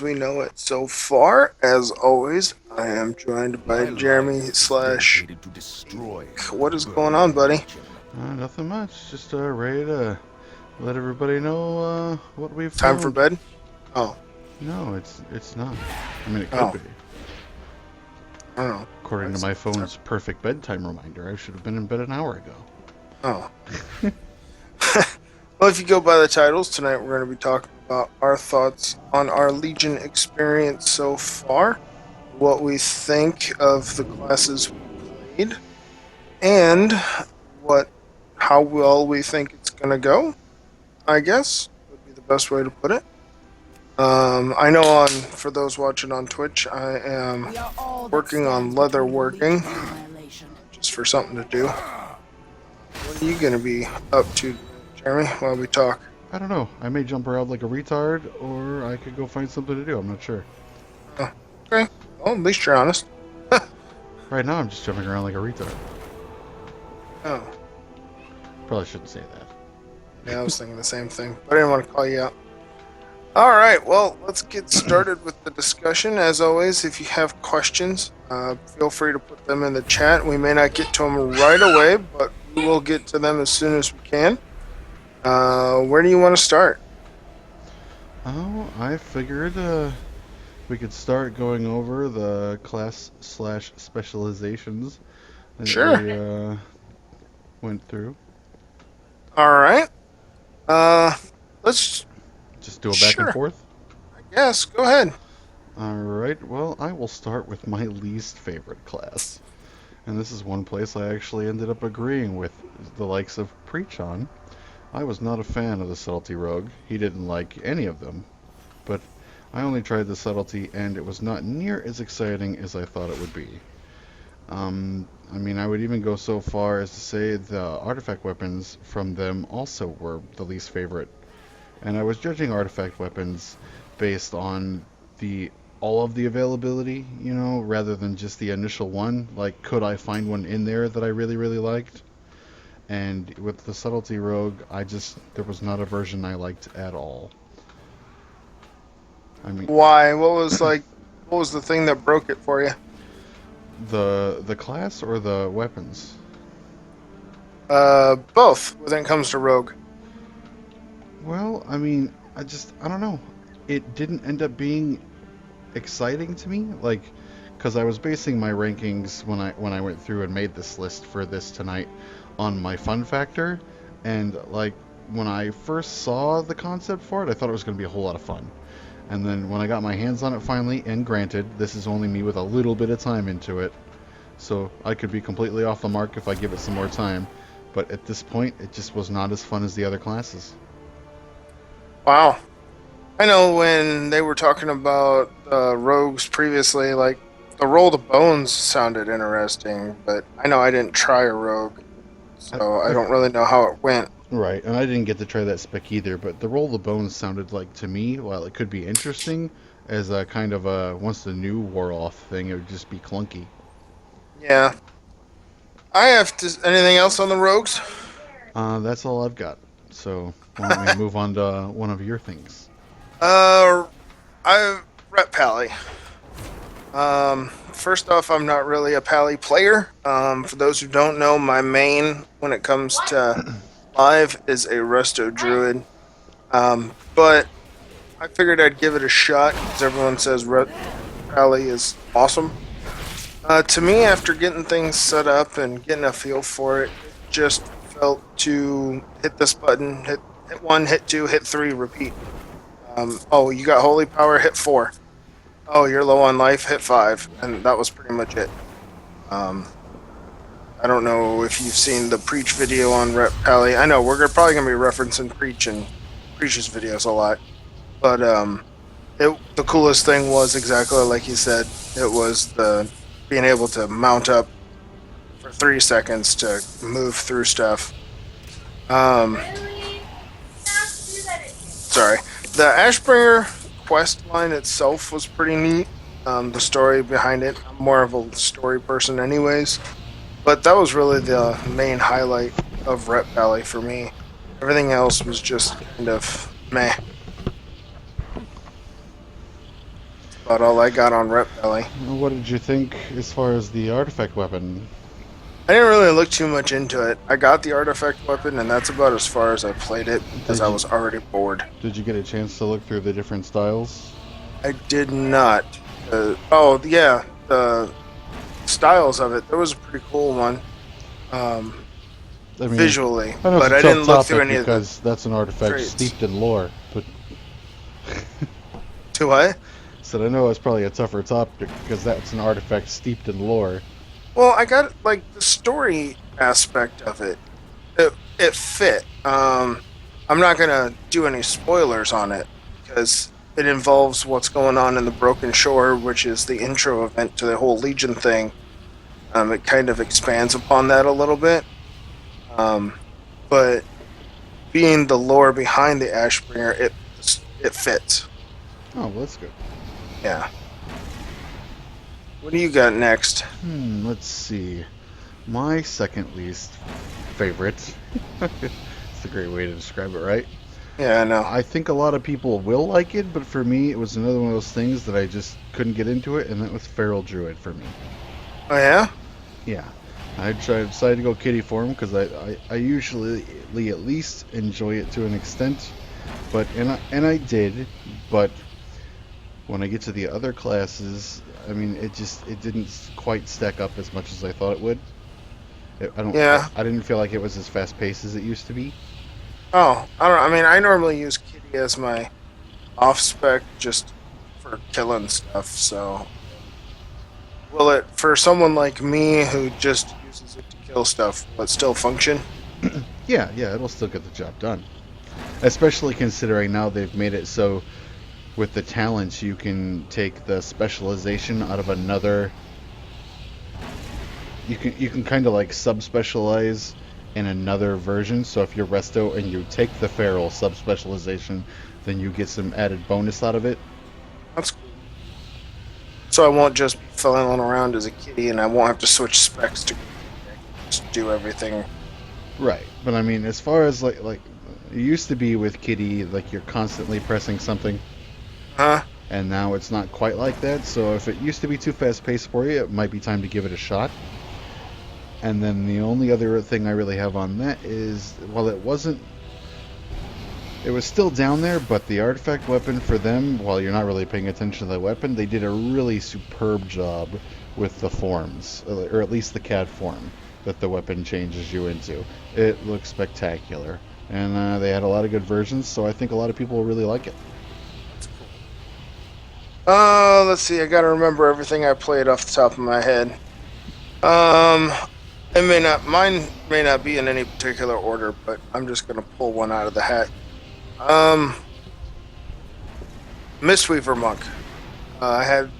We know it so far. As always, I am joined by My Jeremy life is slash. dedicated to destroy the What is going Burning on, buddy? Legion. Nothing much. Just ready to let everybody know what we've Time for found. bed? Oh, No, it's not. I mean, it could oh, be. I don't know. According to What's my time? phone's perfect bedtime reminder, I should have been in bed an hour ago. Oh. Well, if you go by the titles, tonight we're going to be talking about our thoughts on our Legion experience so far, what we think of the classes we played, and what how well we think it's going to go. I guess would be the best way to put it. I know for those watching on Twitch, I am We are all that working on stands leather between the working, Legion's annihilation. just for something to do. What are you gonna be up to, Jeremy, while we talk? I don't know. I may jump around like a retard, or I could go find something to do. I'm not sure. Oh, okay. Well, at least you're honest. Right now, I'm just jumping around like a retard. Oh, Probably shouldn't say that. yeah, I was thinking the same thing, but I didn't want to call you out. All right, well, let's get started with the discussion. As always, if you have questions, feel free to put them in the chat. We may not get to them right away, but we will get to them as soon as we can. Where do you want to start? Oh, I figured we could start going over the class slash specializations that Sure. we went through. All right. Uh, let's. Just do a back and Sure. forth. I guess. Go ahead. Alright, well, I will start with my least favorite class. And this is one place I actually ended up agreeing with the likes of Preach on. I was not a fan of the Subtlety Rogue. He didn't like any of them. But I only tried the Subtlety, and it was not near as exciting as I thought it would be. I mean, I would even go so far as to say the artifact weapons from them also were the least favorite. And I was judging artifact weapons based on the all of the availability, you know, rather than just the initial one. Like, could I find one in there that I really, really liked? And with the Subtlety Rogue, there was not a version I liked at all. I mean, Why? What was the thing that broke it for you? the class or the weapons? Both. When it comes to Rogue. Well, I mean, I don't know. It didn't end up being exciting to me, like, because I was basing my rankings when I went through and made this list for this tonight on my fun factor, and like when I first saw the concept for it, I thought it was going to be a whole lot of fun. And then when I got my hands on it finally, and granted, this is only me with a little bit of time into it, so I could be completely off the mark if I give it some more time, but at this point, it just was not as fun as the other classes. Wow. I know when they were talking about rogues previously, like the roll the bones sounded interesting, but I know I didn't try a rogue, so I don't really know how it went. Right, and I didn't get to try that spec either, but the roll the bones sounded like, to me, while it could be interesting, as a kind of a, once the new wore off thing, it would just be clunky. Yeah. I have to. Anything else on the rogues? That's all I've got. So, why don't we move on to one of your things? I rep Pally. First off, I'm not really a Pally player. For those who don't know, my main when it comes to live is a Resto Druid. But I figured I'd give it a shot because everyone says Pally is awesome. To me, after getting things set up and getting a feel for it, it just felt to hit this button, hit one, hit two, hit three, repeat. Oh, you got holy power, hit four. Oh, you're low on life, hit five, and that was pretty much it. I don't know if you've seen the Preach video on Rep Pally. I know we're probably gonna be referencing Preach and Preach's videos a lot, but the coolest thing was exactly like you said. It was the being able to mount up for 3 seconds to move through stuff. Sorry. The Ashbringer quest line itself was pretty neat. The story behind it, I'm more of a story person anyways. But that was really the main highlight of Rep Valley for me. Everything else was just kind of meh. about all I got on Rep Belly. What did you think as far as the artifact weapon? I didn't really look too much into it. I got the artifact weapon, and that's about as far as I played it because Did I you was already bored. did you get a chance to look through the different styles? I did not. Oh yeah, the styles of it. That was a pretty cool one, um, I mean, visually, I know it's but a I tough didn't look through topic any of the because that's an artifact traits. steeped in lore, but To what? said I know it's probably a tougher topic because that's an artifact steeped in lore. Well, I got like the story aspect of it. It fit. I'm not gonna do any spoilers on it because it involves what's going on in the Broken Shore, which is the intro event to the whole Legion thing. It kind of expands upon that a little bit. Um, but being the lore behind the Ashbringer, it fits. Oh, well, that's good. Yeah. What do you got next? Let's see. My second least favorite. It's a great way to describe it, right? Yeah, I know. I think a lot of people will like it, but for me, it was another one of those things that I just couldn't get into it, and that was Feral Druid for me. Oh yeah. Yeah. Decided to go kitty form because I usually at least enjoy it to an extent, but and I did, but when I get to the other classes, I mean it didn't quite stack up as much as I thought it would. Yeah. I didn't feel like it was as fast paced as it used to be. Oh, I don't. I mean, I normally use Kitty as my off spec just for killing stuff. So, will it for someone like me who just uses it to kill stuff? Will it still function? Yeah, it'll still get the job done. Especially considering now they've made it so with the talents you can take the specialization out of another. You can kind of like subspecialize in another version. So if you're Resto and you take the Feral subspecialization, then you get some added bonus out of it. That's cool. So I won't just be flailing around as a kitty, and I won't have to switch specs to just do everything. Right. But I mean, as far as like it used to be with Kitty, like you're constantly pressing something, Huh? and now it's not quite like that. So if it used to be too fast paced for you, it might be time to give it a shot. And then the only other thing I really have on that is, well, it was still down there, but the artifact weapon for them, while you're not really paying attention to the weapon, they did a really superb job with the forms, or at least the CAD form that the weapon changes you into. It looks spectacular. And they had a lot of good versions, so I think a lot of people will really like it. Let's see. I gotta remember everything I played off the top of my head. Um, mine may not be in any particular order, but I'm just gonna pull one out of the hat. Um, Mistweaver Monk. I had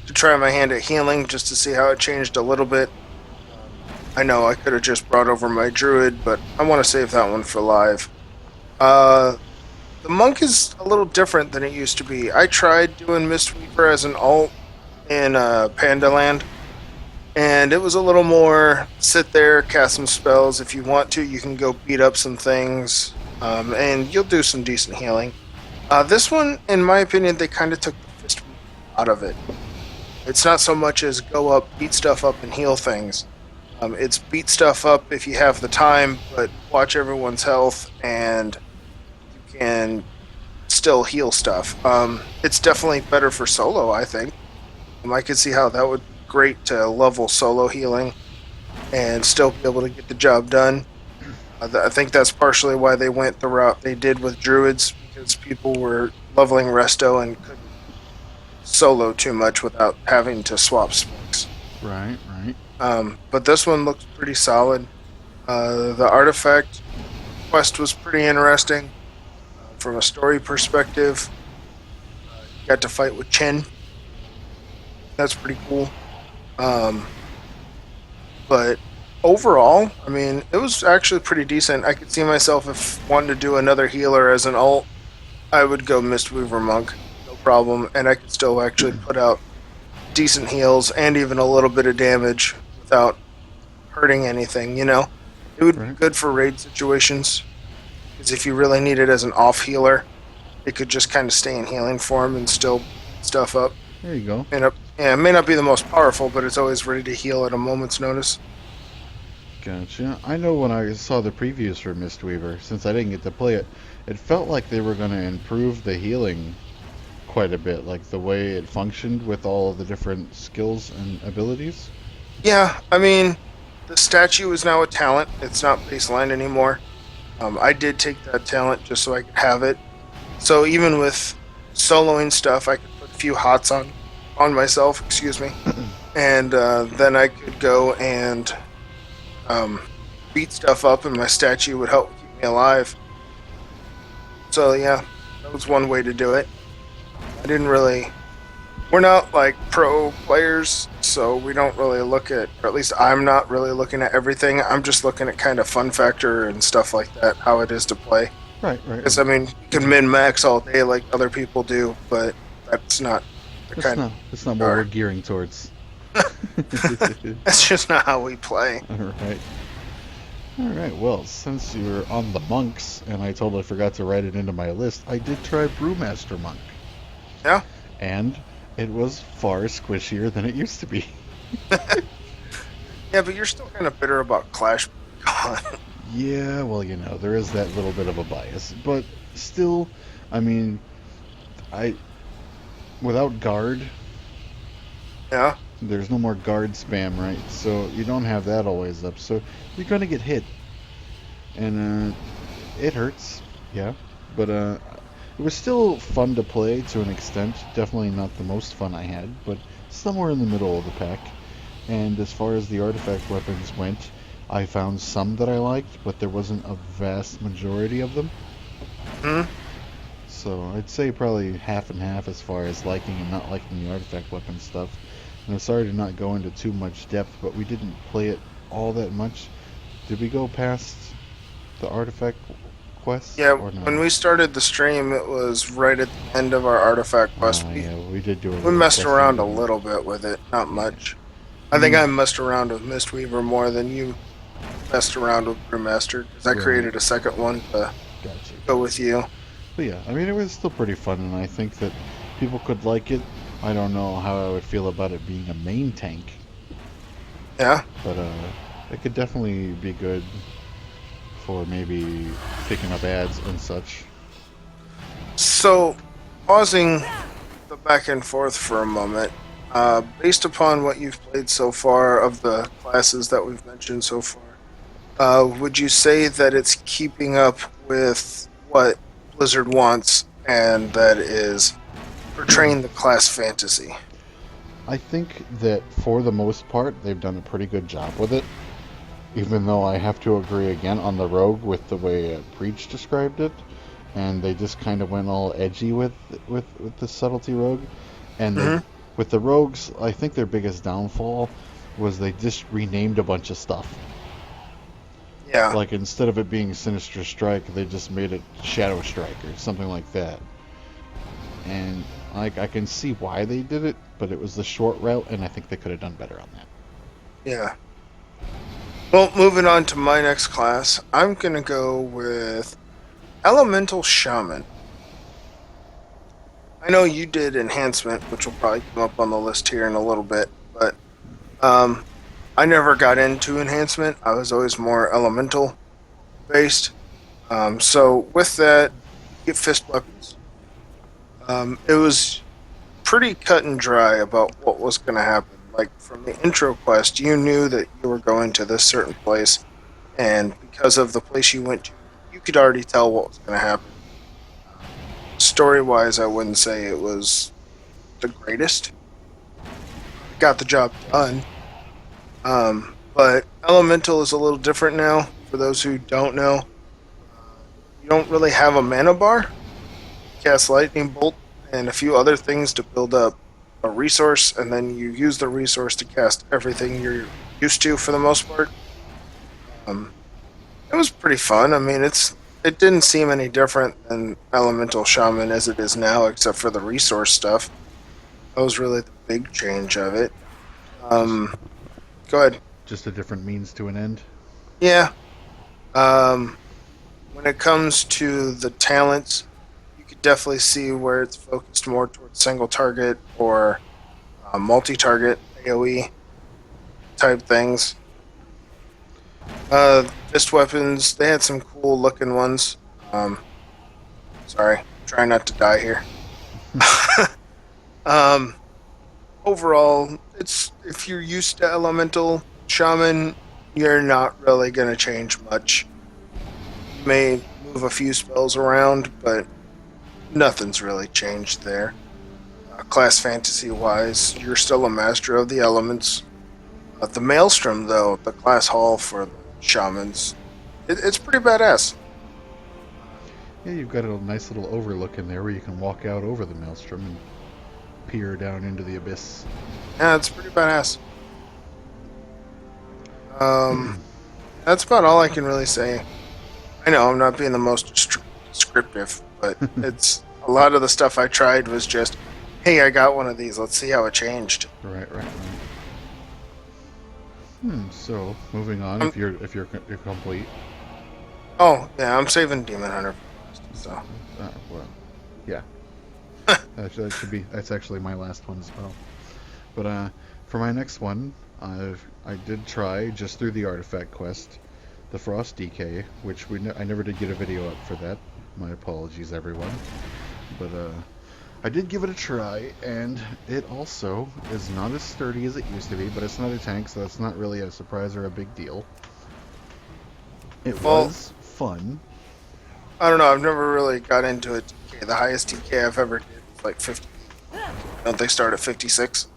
to try my hand at healing just to see how it changed a little bit. I know I could have just brought over my druid, but I want to save that one for live. Uh, the monk is a little different than it used to be. I tried doing Mistweaver as an alt in Pandaland, and it was a little more sit there, cast some spells. If you want to, you can go beat up some things, and you'll do some decent healing. This one, in my opinion, they kind of took the fist out of it. It's not so much as go up, beat stuff up, and heal things. It's beat stuff up if you have the time, but watch everyone's health, and you can still heal stuff. It's definitely better for solo, I think. I could see how that would be great to level solo healing and still be able to get the job done. I think that's partially why they went the route they did with druids, because people were leveling resto and couldn't solo too much without having to swap specs. Right, right. But this one looks pretty solid. The artifact quest was pretty interesting from a story perspective. You got to fight with Chen. That's pretty cool. Um, but overall, I mean, it was actually pretty decent. I could see myself if wanting to do another healer as an alt, I would go Mistweaver Monk, no problem, and I could still actually put out decent heals and even a little bit of damage without hurting anything. It would be Right. good for raid situations because if you really need it as an off healer, it could just kind of stay in healing form and still beat stuff up. There you go. It may not be the most powerful, but it's always ready to heal at a moment's notice. Gotcha. I know when I saw the previews for Mistweaver, since I didn't get to play it, it felt like they were going to improve the healing quite a bit, like the way it functioned with all of the different skills and abilities. Yeah, I mean, the statue is now a talent. It's not baseline anymore. I did take that talent just so I could have it. So even with soloing stuff, I could put a few hots on myself. Excuse me, and then I could go and um, beat stuff up, and my statue would help keep me alive. So yeah, that was one way to do it. I didn't really. We're not like pro players, so we don't really look at, or at least I'm not really looking at everything. I'm just looking at kind of fun factor and stuff like that, how it is to play. Right, right. Because I mean, you can min max all day like other people do, but that's not the kind of. That's not what we're gearing towards. That's just not how we play. All right. All right. Well, since you're on the monks, and I totally forgot to write it into my list, I did try Brewmaster Monk. Yeah. And it was far squishier than it used to be. Yeah, but you're still kind of bitter about Clash being gone. Yeah, well, there is that little bit of a bias, but still, I mean, I without guard, Yeah. there's no more guard spam, right? So you don't have that always up, so you're gonna get hit, and it hurts, yeah, but it was still fun to play to an extent. Definitely not the most fun I had, but somewhere in the middle of the pack. And as far as the artifact weapons went, I found some that I liked, but there wasn't a vast majority of them. Hmm. So I'd say probably half and half as far as liking and not liking the artifact weapon stuff. And I'm sorry to not go into too much depth, but we didn't play it all that much. Did we go past the artifact quest? Yeah, Or no? when we started the stream, it was right at the end of our artifact quest. Yeah, we did do a We little messed questing, around a didn't we? little bit with it, not much. I think I messed around with Mistweaver more than you messed around with Brewmaster, because I Right. created a second one to Gotcha. go with you. But yeah, I mean, it was still pretty fun, and I think that people could like it. I don't know how I would feel about it being a main tank, Yeah. but it could definitely be good for maybe picking up ads and such. So, pausing the back and forth for a moment, based upon what you've played so far of the classes that we've mentioned so far, would you say that it's keeping up with what Blizzard wants, and that is portraying the class fantasy? I think that for the most part, they've done a pretty good job with it. Even though I have to agree again on the rogue with the way Preach described it, and they just kind of went all edgy with the subtlety rogue, and with the rogues, I think their biggest downfall was they just renamed a bunch of stuff. Yeah. Like instead of it being Sinister Strike, they just made it Shadow Strike or something like that. And I can see why they did it, but it was the short route, and I think they could have done better on that. Yeah. Well, moving on to my next class, I'm going to go with Elemental Shaman. I know you did Enhancement, which will probably come up on the list here in a little bit, but I never got into Enhancement. I was always more Elemental based. So with that, you get fist weapons. It was pretty cut and dry about what was going to happen. Like from the intro quest, you knew that you were going to this certain place, and because of the place you went to, you could already tell what was going to happen. Story-wise, I wouldn't say it was the greatest. Got the job done. But Elemental is a little different now. For those who don't know, you don't really have a mana bar. You cast Lightning Bolt and a few other things to build up a resource, and then you use the resource to cast everything you're used to for the most part. It was pretty fun. I mean, it didn't seem any different than Elemental Shaman as it is now, except for the resource stuff. That was really the big change of it. Go ahead. Just a different means to an end. Yeah. When it comes to the talents, you could definitely see where it's focused more towards single target or multi-target AOE type things. Fist weapons, they had some cool looking ones. Um, Sorry, trying not to die here. um, Overall, it's if you're used to elemental shaman, you're not really gonna change much. You may move a few spells around, but nothing's really changed there. Class fantasy wise, you're still a master of the elements. The Maelstrom, though, the class hall for the shamans, it's pretty badass. Yeah, you've got a nice little overlook in there where you can walk out over the maelstrom and peer down into the abyss. Yeah, it's pretty badass. Um, that's about all I can really say. I know I'm not being the most descriptive, but it's a lot of the stuff I tried was just, hey, I got one of these. Let's see how it changed. Right. So moving on, Um, you're complete. oh yeah, I'm saving Demon Hunter for last. So Well, yeah. That should be. That's actually my last one as well. But for my next one, I did try just through the artifact quest, the Frost DK, which I never did get a video up for that. My apologies, everyone. But I did give it a try, and it also is not as sturdy as it used to be. But it's not a tank, so that's not really a surprise or a big deal. It Well, was fun. I don't know. I've never really got into a DK. The highest DK I've ever did was like 50. Don't they start at 56?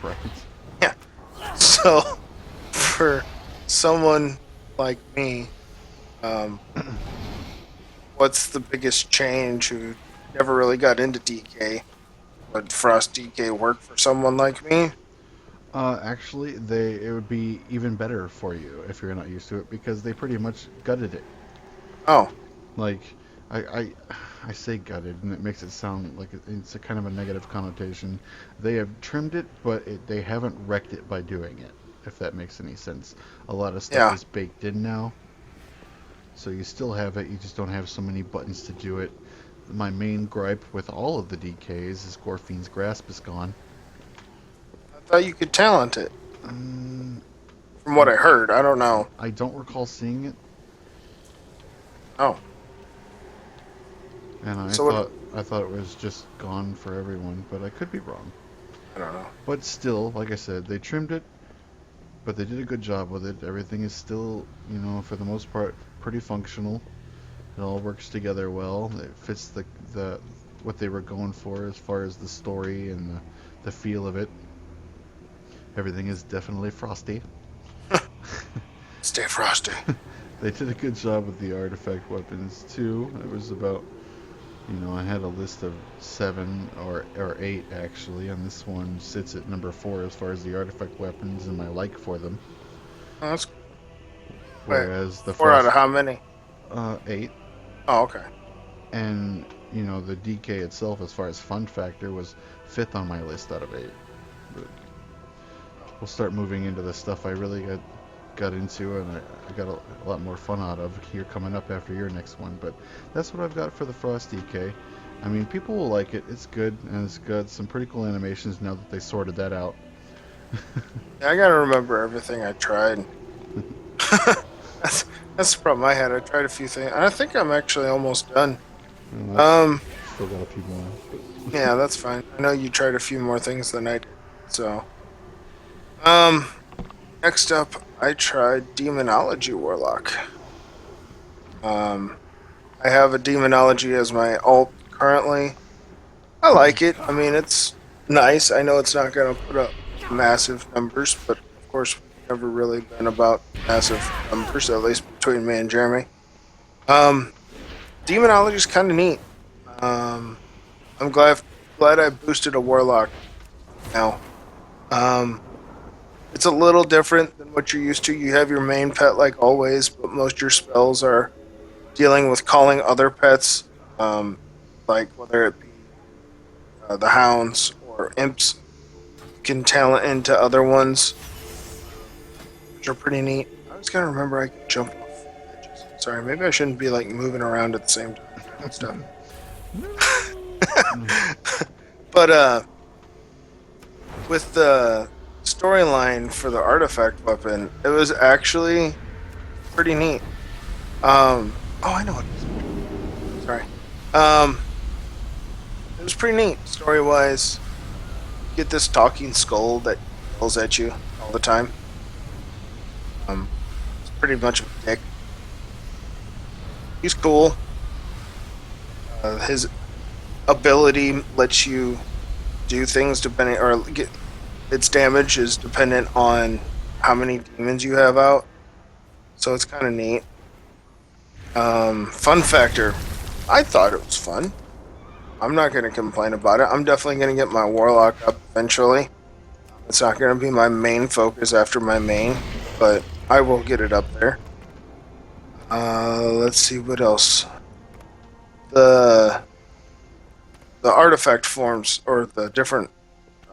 Right. Yeah. So for someone like me, um, what's the biggest change who never really got into DK? Would Frost DK work for someone like me? Actually, it would be even better for you if you're not used to it because they pretty much gutted it. Oh, Like, I, I, I say gutted, and it makes it sound like it's a kind of a negative connotation. They have trimmed it, but they haven't wrecked it by doing it, if that makes any sense. A lot of stuff yeah. is baked in now, so you still have it, you just don't have so many buttons to do it. My main gripe with all of the DKs is Gorfine's Grasp is gone. I thought you could talent it. Um, From what I heard, I don't know. I don't recall seeing it, Oh, and so what? I thought it was just gone for everyone, but I could be wrong. I don't know. But still, like I said, they trimmed it, but they did a good job with it. Everything is still, for the most part, pretty functional. It all works together well. It fits the what they were going for as far as the story and the feel of it. Everything is definitely frosty. Stay frosty. They did a good job with the artifact weapons too. It was about, I had a list of 7 or 8 actually, and this one sits at number 4 as far as the artifact weapons and my like for them. Oh, that's wait. Whereas the 4 out frost, of how many? 8, Oh, okay. and the DK itself, as far as fun factor, was 5th on my list out of 8. But we'll start moving into the stuff I really got into, and I got a lot more fun out of here coming up after your next one. But that's what I've got for the Frost DK. I mean, people will like it. It's good, and it's got some pretty cool animations now that they sorted that out. Yeah, I gotta remember everything I tried. that's that's the problem I had. I tried a few things. I think I'm actually almost done. And Um, I've still got a few more. yeah, that's fine. I know you tried a few more things than I did. So, um, next up, I tried Demonology Warlock. Um, I have a Demonology as my alt currently. I like it. I mean, it's nice. I know it's not going to put up massive numbers, but of course, we've never really been about massive numbers, at least between me and Jeremy. Um, Demonology is kind of neat. Um, I'm glad I boosted a Warlock now. Um, it's a little different than what you're used to. You have your main pet like always, but most of your spells are dealing with calling other pets, like whether it be the hounds or imps. You can talent into other ones, which are pretty neat. I was gonna remember I could jump off edges. Sorry, maybe I shouldn't be like moving around at the same time and stuff. But with the storyline for the artifact weapon, it was actually pretty neat. Oh, I know what it is. Sorry. Um, it was pretty neat story wise. Get this talking skull that yells at you all the time. It's pretty much a dick. He's cool. His ability lets you do things depending, or get its damage is dependent on how many demons you have out. So it's kind of neat. Fun factor. I thought it was fun. I'm not going to complain about it. I'm definitely going to get my warlock up eventually. It's not going to be my main focus after my main, but I will get it up there. Let's see what else. The the artifact forms or the different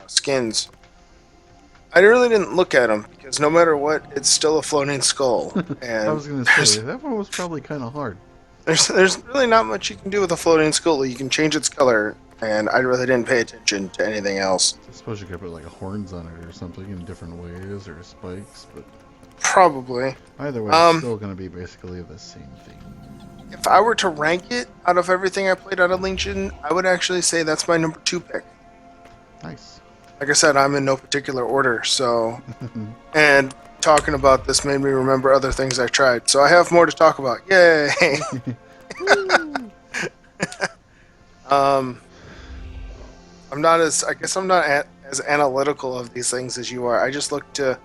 skins. I really didn't look at them because no matter what, it's still a floating skull, I and was gonna say that one was probably kind of hard. there's really not much you can do with a floating skull. You can change its color, and I really didn't pay attention to anything else. I suppose you could put like horns on it or something in different ways or spikes, but Probably. either way, it's still gonna be basically the same thing. If I were to rank it out of everything I played out of Legion, I would actually say that's my number 2 pick. Nice. Like I said, I'm in no particular order, so. And talking about this made me remember other things I tried, so I have more to talk about. Yay! um, I'm not as. I guess I'm not as analytical of these things as you are. I just look to,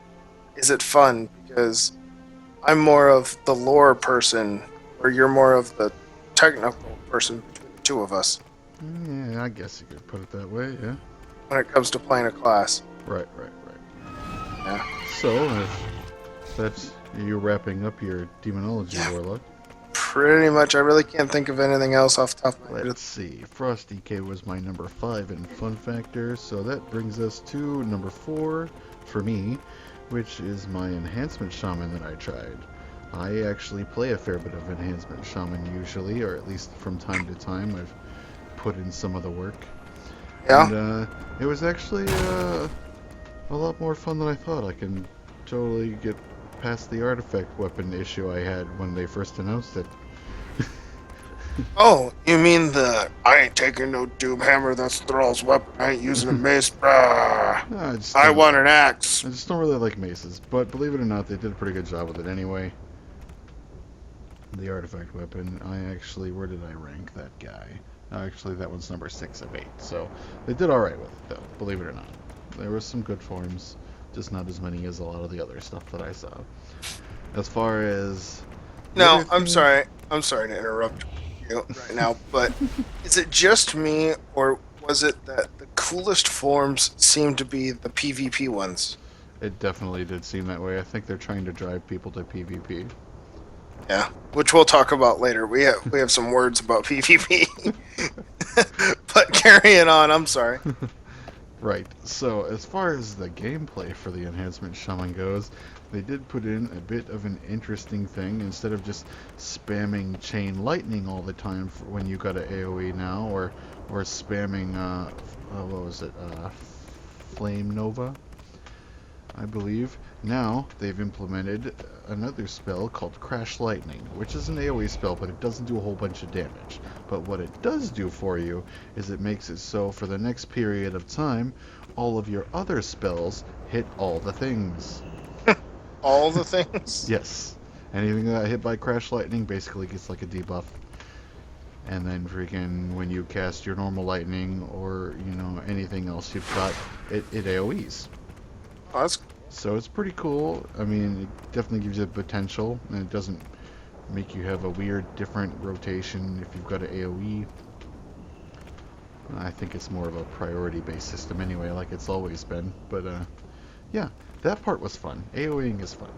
is it fun? Because I'm more of the lore person, or you're more of the technical person between the two of us Yeah, I guess you could put it that way. Yeah. when it comes to playing a class. Right. Yeah. So that's you wrapping up your demonology warlock. Pretty much. I really can't think of anything else off the top of my head. Let's see. Frost DK was my number 5 in fun factor, so that brings us to number 4 for me, which is my enhancement shaman that I tried. I actually play a fair bit of enhancement shaman usually, or at least from time to time. I've put in some of the work. Yeah. And it was actually a lot more fun than I thought. I can totally get past the artifact weapon issue I had when they first announced it. Oh, you mean the I ain't taking no doom hammer, that's Thrall's weapon. I ain't using a mace. Brah. No, I want an axe. I just don't really like maces, but believe it or not, they did a pretty good job with it anyway. The artifact weapon, where did I rank that guy? Actually, that one's number 6 of 8, so they did alright with it, though, believe it or not. There were some good forms, just not as many as a lot of the other stuff that I saw. As far as... No, I'm sorry. I'm sorry to interrupt you right now, but is it just me, or was it that the coolest forms seem to be the PvP ones? It definitely did seem that way. I think they're trying to drive people to PvP. Yeah, which we'll talk about later. We have some words about PvP. But carrying on, I'm sorry. Right, so as far as the gameplay for the enhancement shaman goes, they did put in a bit of an interesting thing. Instead of just spamming chain lightning all the time for when you got an AoE now, or spamming, what was it, Flame Nova, I believe. Now they've implemented another spell called Crash Lightning, which is an AoE spell, but it doesn't do a whole bunch of damage. But what it does do for you is it makes it so for the next period of time, all of your other spells hit all the things. All the things? Yes. Anything that got hit by Crash Lightning basically gets like a debuff. And then freaking when you cast your normal lightning or, anything else you've got, it AoEs. Oh, that's So it's pretty cool. I mean, it definitely gives you potential, and it doesn't make you have a weird, different rotation if you've got an AoE. I think it's more of a priority-based system anyway, like it's always been. But, yeah, that part was fun. AoEing is fun.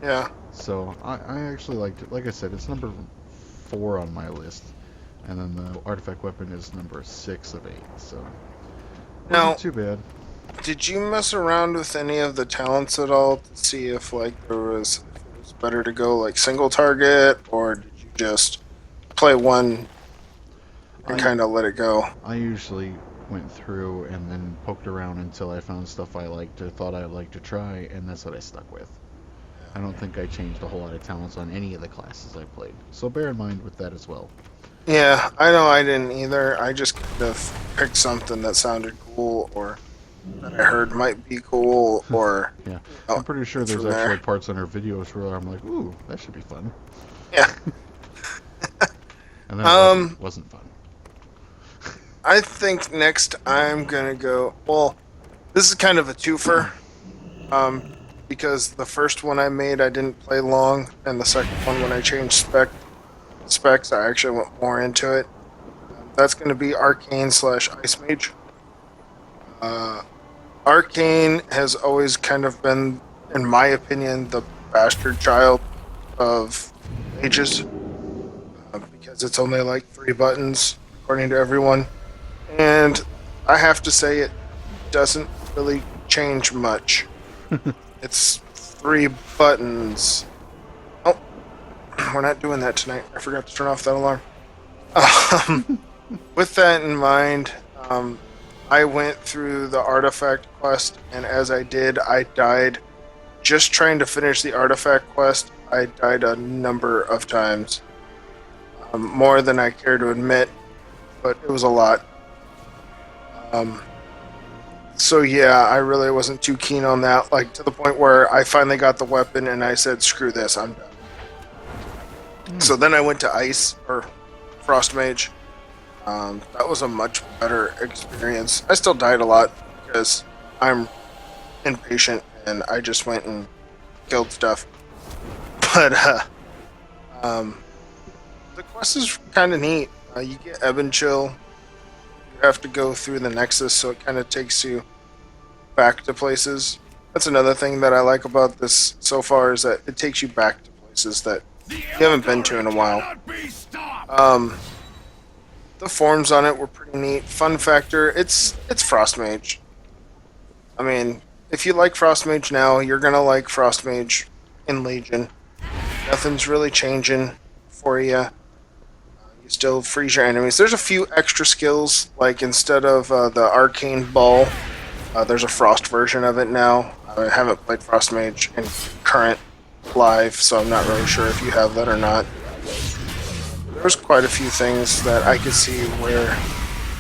yeah. So, I actually liked it. Like I said, it's number 4 on my list. And then the artifact weapon is number 6 of 8, so... Now, wasn't too bad. did you mess around with any of the talents at all to see if if it was better to go like single target, or did you just play one and I- kind of let it go? I usually went through and then poked around until I found stuff I liked or thought I'd like to try, and that's what I stuck with. I don't think I changed a whole lot of talents on any of the classes I played, so bear in mind with that as well. Yeah, I know I didn't either. I just kind of picked something that sounded cool or that I heard might be cool or, Yeah, you I'm know, pretty sure went there's from actually there. parts on her videos where I'm like, ooh, that should be fun. Yeah. And then it Um, wasn't fun. I think next I'm gonna go. Well, this is kind of a twofer. Um, because the first one I made I didn't play long, and the second one when I changed specs I actually went more into it. That's gonna be Arcane slash Ice Mage. Uh, Arcane has always kind of been, in my opinion, the bastard child of mages because it's only like 3 buttons according to everyone, and I have to say it doesn't really change much. It's 3 buttons. Oh, we're not doing that tonight. I forgot to turn off that alarm. Um, with that in mind, I went through the artifact quest, and as I did, I died. Just trying to finish the artifact quest, I died a number of times. More than I care to admit, but it was a lot. Um, so yeah, I really wasn't too keen on that, like to the point where I finally got the weapon and I said, screw this, I'm done. So then I went to Ice, or Frost Mage. That was a much better experience. I still died a lot because I'm impatient and I just went and killed stuff. But um, the quest is kind of neat. You get Ebon Chill. You have to go through the Nexus, so it kind of takes you back to places. That's another thing that I like about this so far is that it takes you back to places that you haven't been to in a while. Um, the forms on it were pretty neat. Fun factor: it's Frost Mage. I mean, if you like Frost Mage now, you're gonna like Frost Mage in Legion. Nothing's really changing for you. You still freeze your enemies. There's a few extra skills, like instead of the Arcane Ball, there's a Frost version of it now. I haven't played Frost Mage in current live, so I'm not really sure if you have that or not. There's quite a few things that I could see where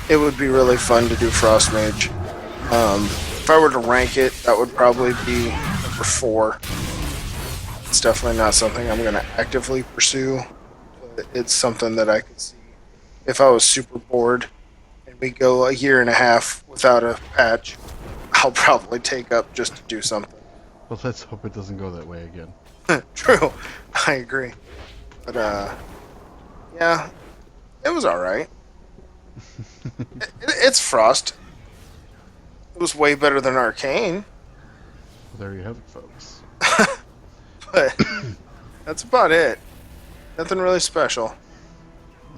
it would be really fun to do Frost Mage. If I were to rank it, that would probably be number 4. It's definitely not something I'm going to actively pursue. But it's something that I could see if I was super bored and we go a year and a half without a patch. I'll probably take up just to do something. Well, let's hope it doesn't go that way again. True, I agree. But yeah, it was all right. It's Frost. It was way better than Arcane, Well, there you have it, folks. but that's about it. Nothing really special.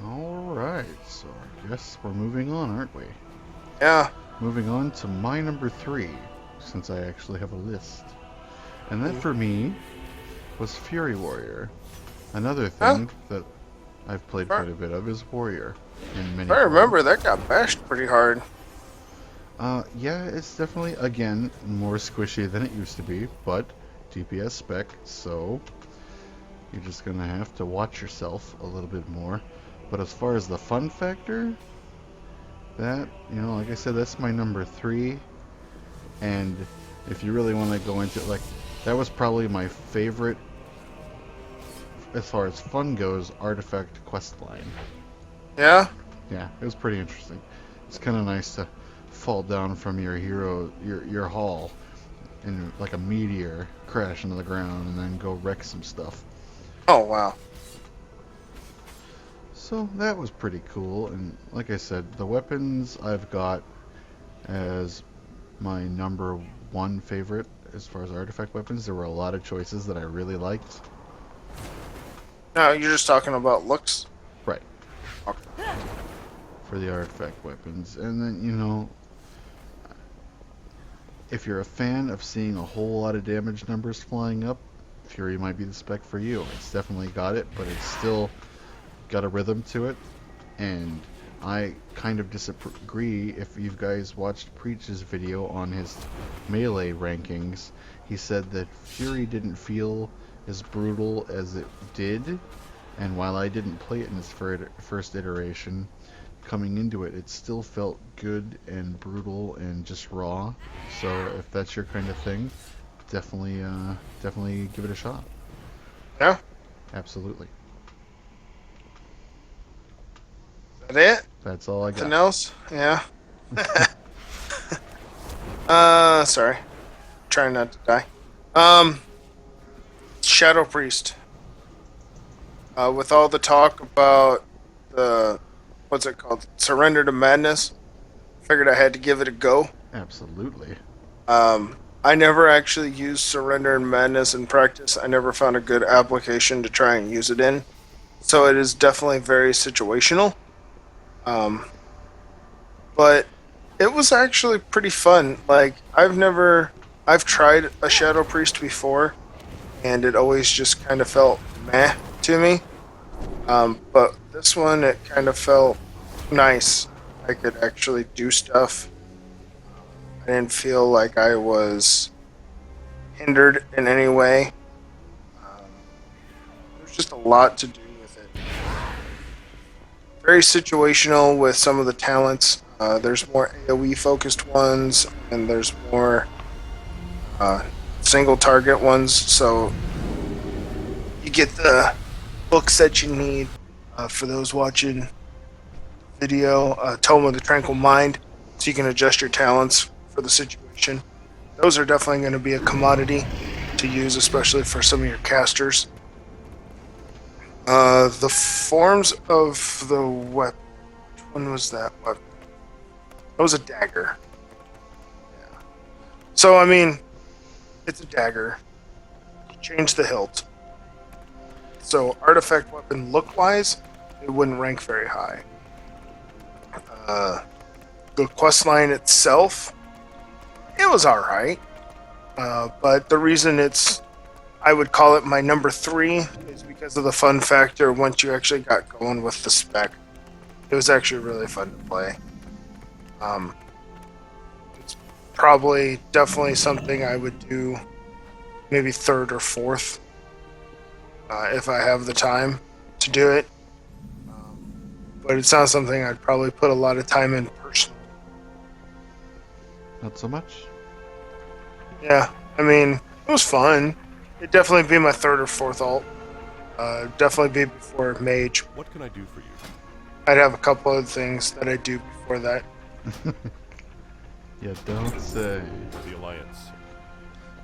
Alright, so I guess we're moving on, aren't we? Yeah. Moving on to my number 3, since I actually have a list. And that for me was Fury Warrior. Another thing that I've played quite a bit of is Warrior in many If I remember, forms. that got bashed pretty hard. Yeah, it's definitely, again, more squishy than it used to be, but DPS spec, so you're just gonna have to watch yourself a little bit more. But as far as the fun factor, that, like I said, that's my number 3. And if you really want to go into it, like, that was probably my favorite, as far as fun goes, artifact quest line. Yeah? Yeah, it was pretty interesting. It's kind of nice to fall down from your your hall, and like a meteor crash into the ground and then go wreck some stuff. Oh, wow. So that was pretty cool, and like I said, the weapons I've got as my number 1 favorite as far as artifact weapons. There were a lot of choices that I really liked. No, you're just talking about looks? Right. Okay. For the artifact weapons. And then, if you're a fan of seeing a whole lot of damage numbers flying up, Fury might be the spec for you. It's definitely got it, but it's still got a rhythm to it. And I kind of disagree. If you guys watched Preach's video on his melee rankings, he said that Fury didn't feel as brutal as it did, and while I didn't play it in its first iteration, coming into it, it still felt good and brutal and just raw. So if that's your kind of thing, definitely give it a shot. Yeah. Absolutely. Is that it? That's all I Nothing got. else? Yeah. Sorry. Trying not to die. Shadow Priest. With all the talk about the what's it called? Surrender to Madness. Figured I had to give it a go. Absolutely. I never actually used Surrender and Madness in practice. I never found a good application to try and use it in. So it is definitely very situational. Um, but it was actually pretty fun. Like I've tried a Shadow Priest before, and it always just kind of felt meh to me. But this one, it kind of felt nice. I could actually do stuff. I didn't feel like I was hindered in any way. There's just a lot to do with it. Very situational with some of the talents. There's more AoE focused ones, and there's more single target ones. So you get the books that you need for those watching video. Tome of the Tranquil Mind, so you can adjust your talents for the situation. Those are definitely going to be a commodity to use, especially for some of your casters. The forms of the weapon. Which one was that weapon? That was a dagger. Yeah. So, I mean, it's a dagger. You change the hilt. So, artifact weapon look-wise, it wouldn't rank very high. The quest line itself, it was alright. But the reason I would call it my number 3 is because of the fun factor once you actually got going with the spec. It was actually really fun to play. It's probably definitely something I would do maybe 3rd or 4th if I have the time to do it. But it's not something I'd probably put a lot of time in personally. Not so much. Yeah, I mean, it was fun. It'd definitely be my 3rd or 4th alt. Definitely be before Mage. What can I do for you? I'd have a couple other things that I do before that. You don't say. The Alliance.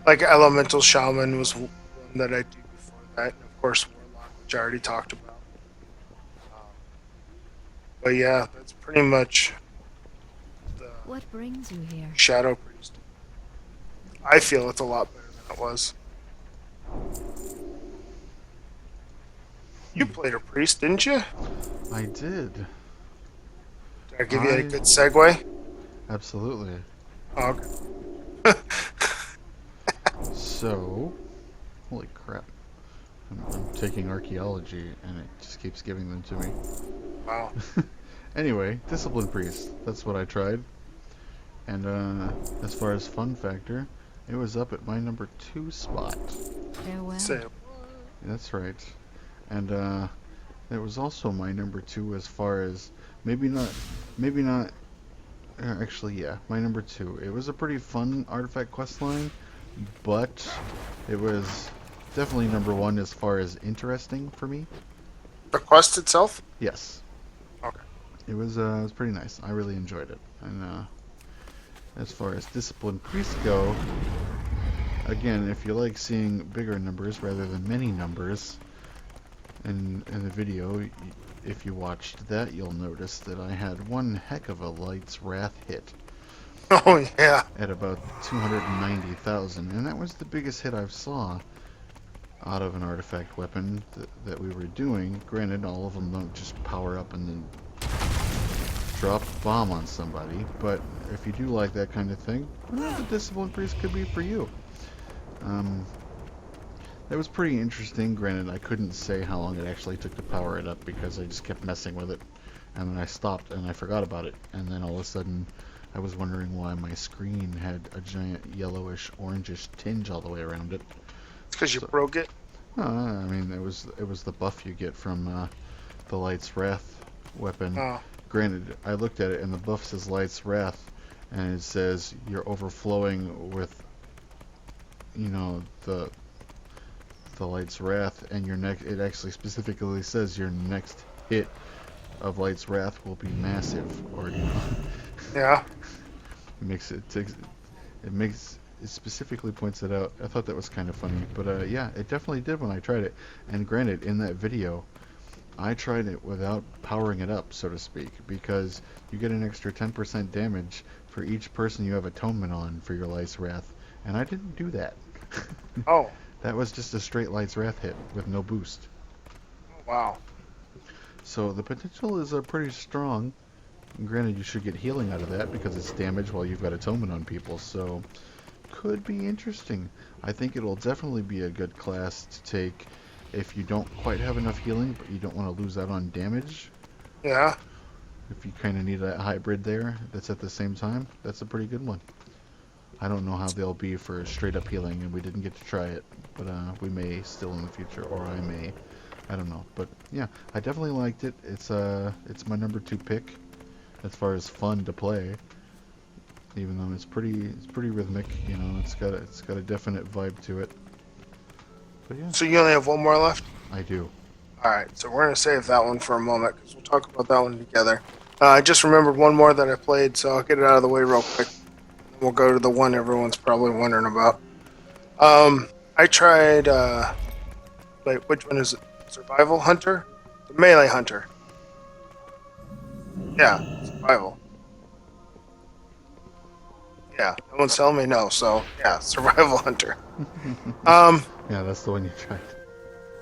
Like Elemental Shaman was one that I do before that. And of course, Warlock, which I already talked about. But yeah, that's pretty much the What brings you here? Shadow Priest. I feel it's a lot better than it was. You played a priest, didn't you? I did. Did I give you a good segue? Absolutely. Oh, okay. So, holy crap. I'm taking archaeology and it just keeps giving them to me. Wow. Anyway, Discipline Priest. That's what I tried. And as far as fun factor, it was up at my number 2 spot. Farewell. Say, That's right. And it was also my number 2 as far as maybe not actually yeah, my number 2. It was a pretty fun artifact quest line, but it was definitely number 1 as far as interesting for me. the quest itself? Yes. Okay. It was pretty nice. I really enjoyed it. And as far as Discipline Priest go, again, if you like seeing bigger numbers rather than many numbers in the video, if you watched that, you'll notice that I had one heck of a Light's Wrath hit Oh, yeah. at about 290,000, and that was the biggest hit I've saw out of an artifact weapon that we were doing. Granted, all of them don't just power up and then drop a bomb on somebody, but if you do like that kind of thing, well, the Discipline Priest could be for you. That was pretty interesting. Granted, I couldn't say how long it actually took to power it up because I just kept messing with it and then I stopped and I forgot about it, and then all of a sudden I was wondering why my screen had a giant yellowish orangish tinge all the way around it. It's because you So, broke it. I mean, it was the buff you get from the Light's Wrath weapon. Oh, Granted, I looked at it and the buff says Light's Wrath, and it says you're overflowing with, the Light's Wrath, and your next. It actually specifically says your next hit of Light's Wrath will be massive, or yeah. it specifically points it out. I thought that was kind of funny, but yeah, it definitely did when I tried it. And granted, in that video, I tried it without powering it up, so to speak, because you get an extra 10% damage for each person you have atonement on for your Light's Wrath, and I didn't do that. Oh, That was just a straight Light's Wrath hit with no boost. wow. So the potential is pretty strong. Granted, you should get healing out of that because it's damage while you've got atonement on people, so could be interesting. I think it'll definitely be a good class to take if you don't quite have enough healing, but you don't want to lose out on damage. Yeah. If you kind of need that hybrid there that's at the same time, that's a pretty good one. I don't know how they'll be for straight up healing, and we didn't get to try it, but we may still in the future, or I may. I don't know, but yeah, I definitely liked it. It's my number 2 pick as far as fun to play. Even though it's pretty rhythmic, it's got a definite vibe to it. But yeah, So you only have one more left? I do. All right, so we're going to save that one for a moment because we'll talk about that one together. I just remembered one more that I played, so I'll get it out of the way real quick. We'll go to the one everyone's probably wondering about. I tried, wait, which one is it? Survival Hunter? The Melee Hunter. Yeah, Survival. Yeah, no one's telling me no, so yeah, Survival Hunter. Yeah, that's the one you tried.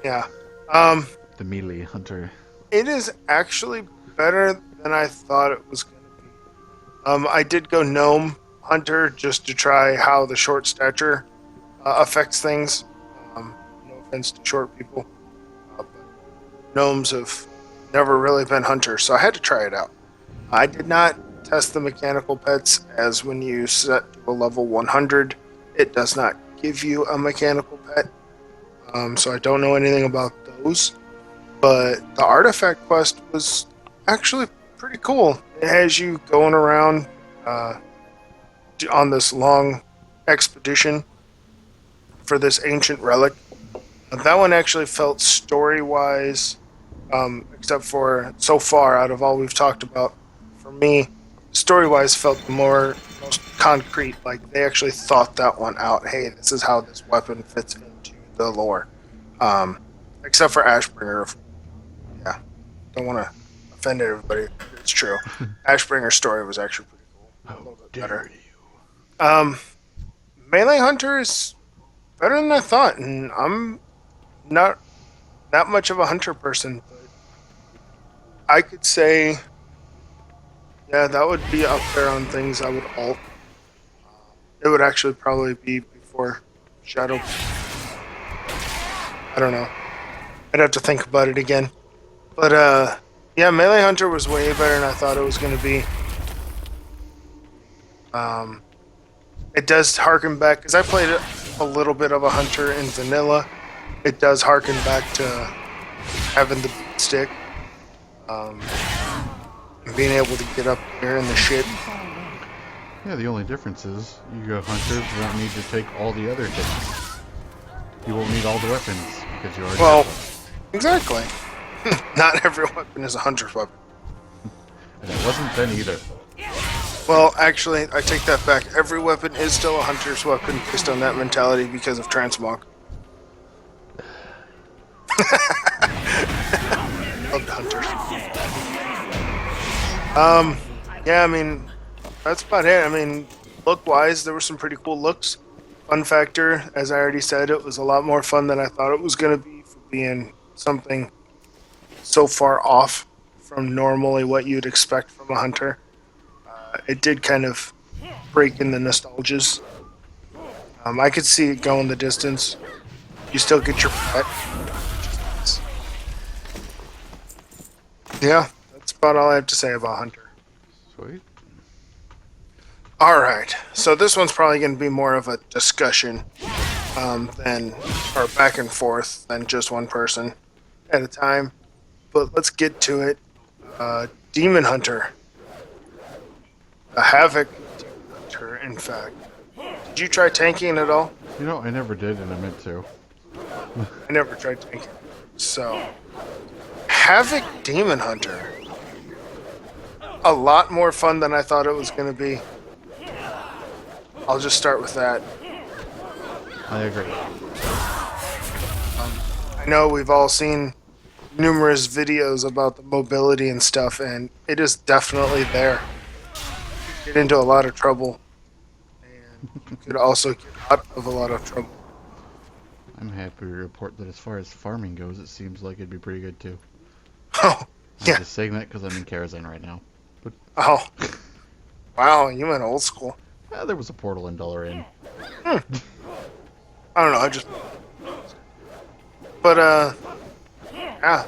Yeah. The melee hunter. It is actually better than I thought it was going to be. I did go Gnome Hunter just to try how the short stature affects things. No offense to short people. But gnomes have never really been hunters, so I had to try it out. I did not test the mechanical pets, as when you set to a level 100, it does not give you a mechanical pet. So I don't know anything about those. But the artifact quest was actually pretty cool. It has you going around on this long expedition for this ancient relic. That one actually felt story-wise, except for so far out of all we've talked about, for me, story-wise felt the most concrete. Like they actually thought that one out. Hey, this is how this weapon fits into the lore. Except for Ashbringer. Yeah, don't want to offend everybody. It's true. Ashbringer's story was actually pretty cool. A little bit better. Melee Hunter is better than I thought, and I'm not that much of a hunter person, but I could say, yeah, that would be up there on things I would alt. It would actually probably be before Shadow. I don't know. I'd have to think about it again. But, yeah, Melee Hunter was way better than I thought it was going to be. It does harken back, because I played a little bit of a hunter in vanilla. It does harken back to having the stick. And being able to get up there in the shit. Yeah, the only difference is you hunters won't need to take all the other hits. You won't need all the weapons because you already have one. Exactly. Not every weapon is a hunter's weapon. And it wasn't then either. Well, actually, I take that back. Every weapon is still a hunter's weapon based on that mentality because of transmog. Loved hunters. Yeah, I mean, that's about it. I mean, look-wise, there were some pretty cool looks. Fun factor, as I already said, it was a lot more fun than I thought it was going to be for being something so far off from normally what you'd expect from a hunter. It did kind of break in the nostalgias. I could see it going the distance. You still get your pet. Yeah, that's about all I have to say about Hunter. Sweet. All right, so this one's probably going to be more of a discussion than or back and forth than just one person at a time. But let's get to it. Demon Hunter, a Havoc Demon Hunter. In fact, did you try tanking at all? You know, I never did, and I meant to. I never tried tanking. So, Havoc Demon Hunter, a lot more fun than I thought it was going to be. I'll just start with that. I agree. I know we've all seen numerous videos about the mobility and stuff, and it is definitely there. You get into a lot of trouble, and you could also get out of a lot of trouble. I'm happy to report that as far as farming goes, it seems like it'd be pretty good too. Oh, I'm yeah. just saying that because I'm in Karazhan right now. But Oh, wow, you went old school. there was a portal in Dalaran. I don't know, But, yeah,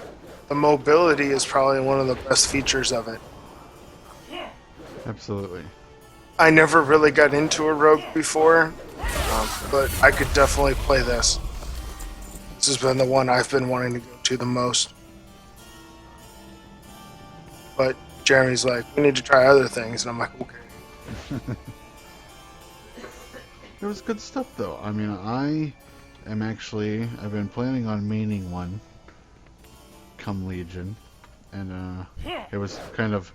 the mobility is probably one of the best features of it. Absolutely. I never really got into a rogue before, but I could definitely play this. This has been the one I've been wanting to go to the most. But Jeremy's like, we need to try other things, and I'm like, okay. It was good stuff though. I mean, I've been planning on maining one come Legion, and it was kind of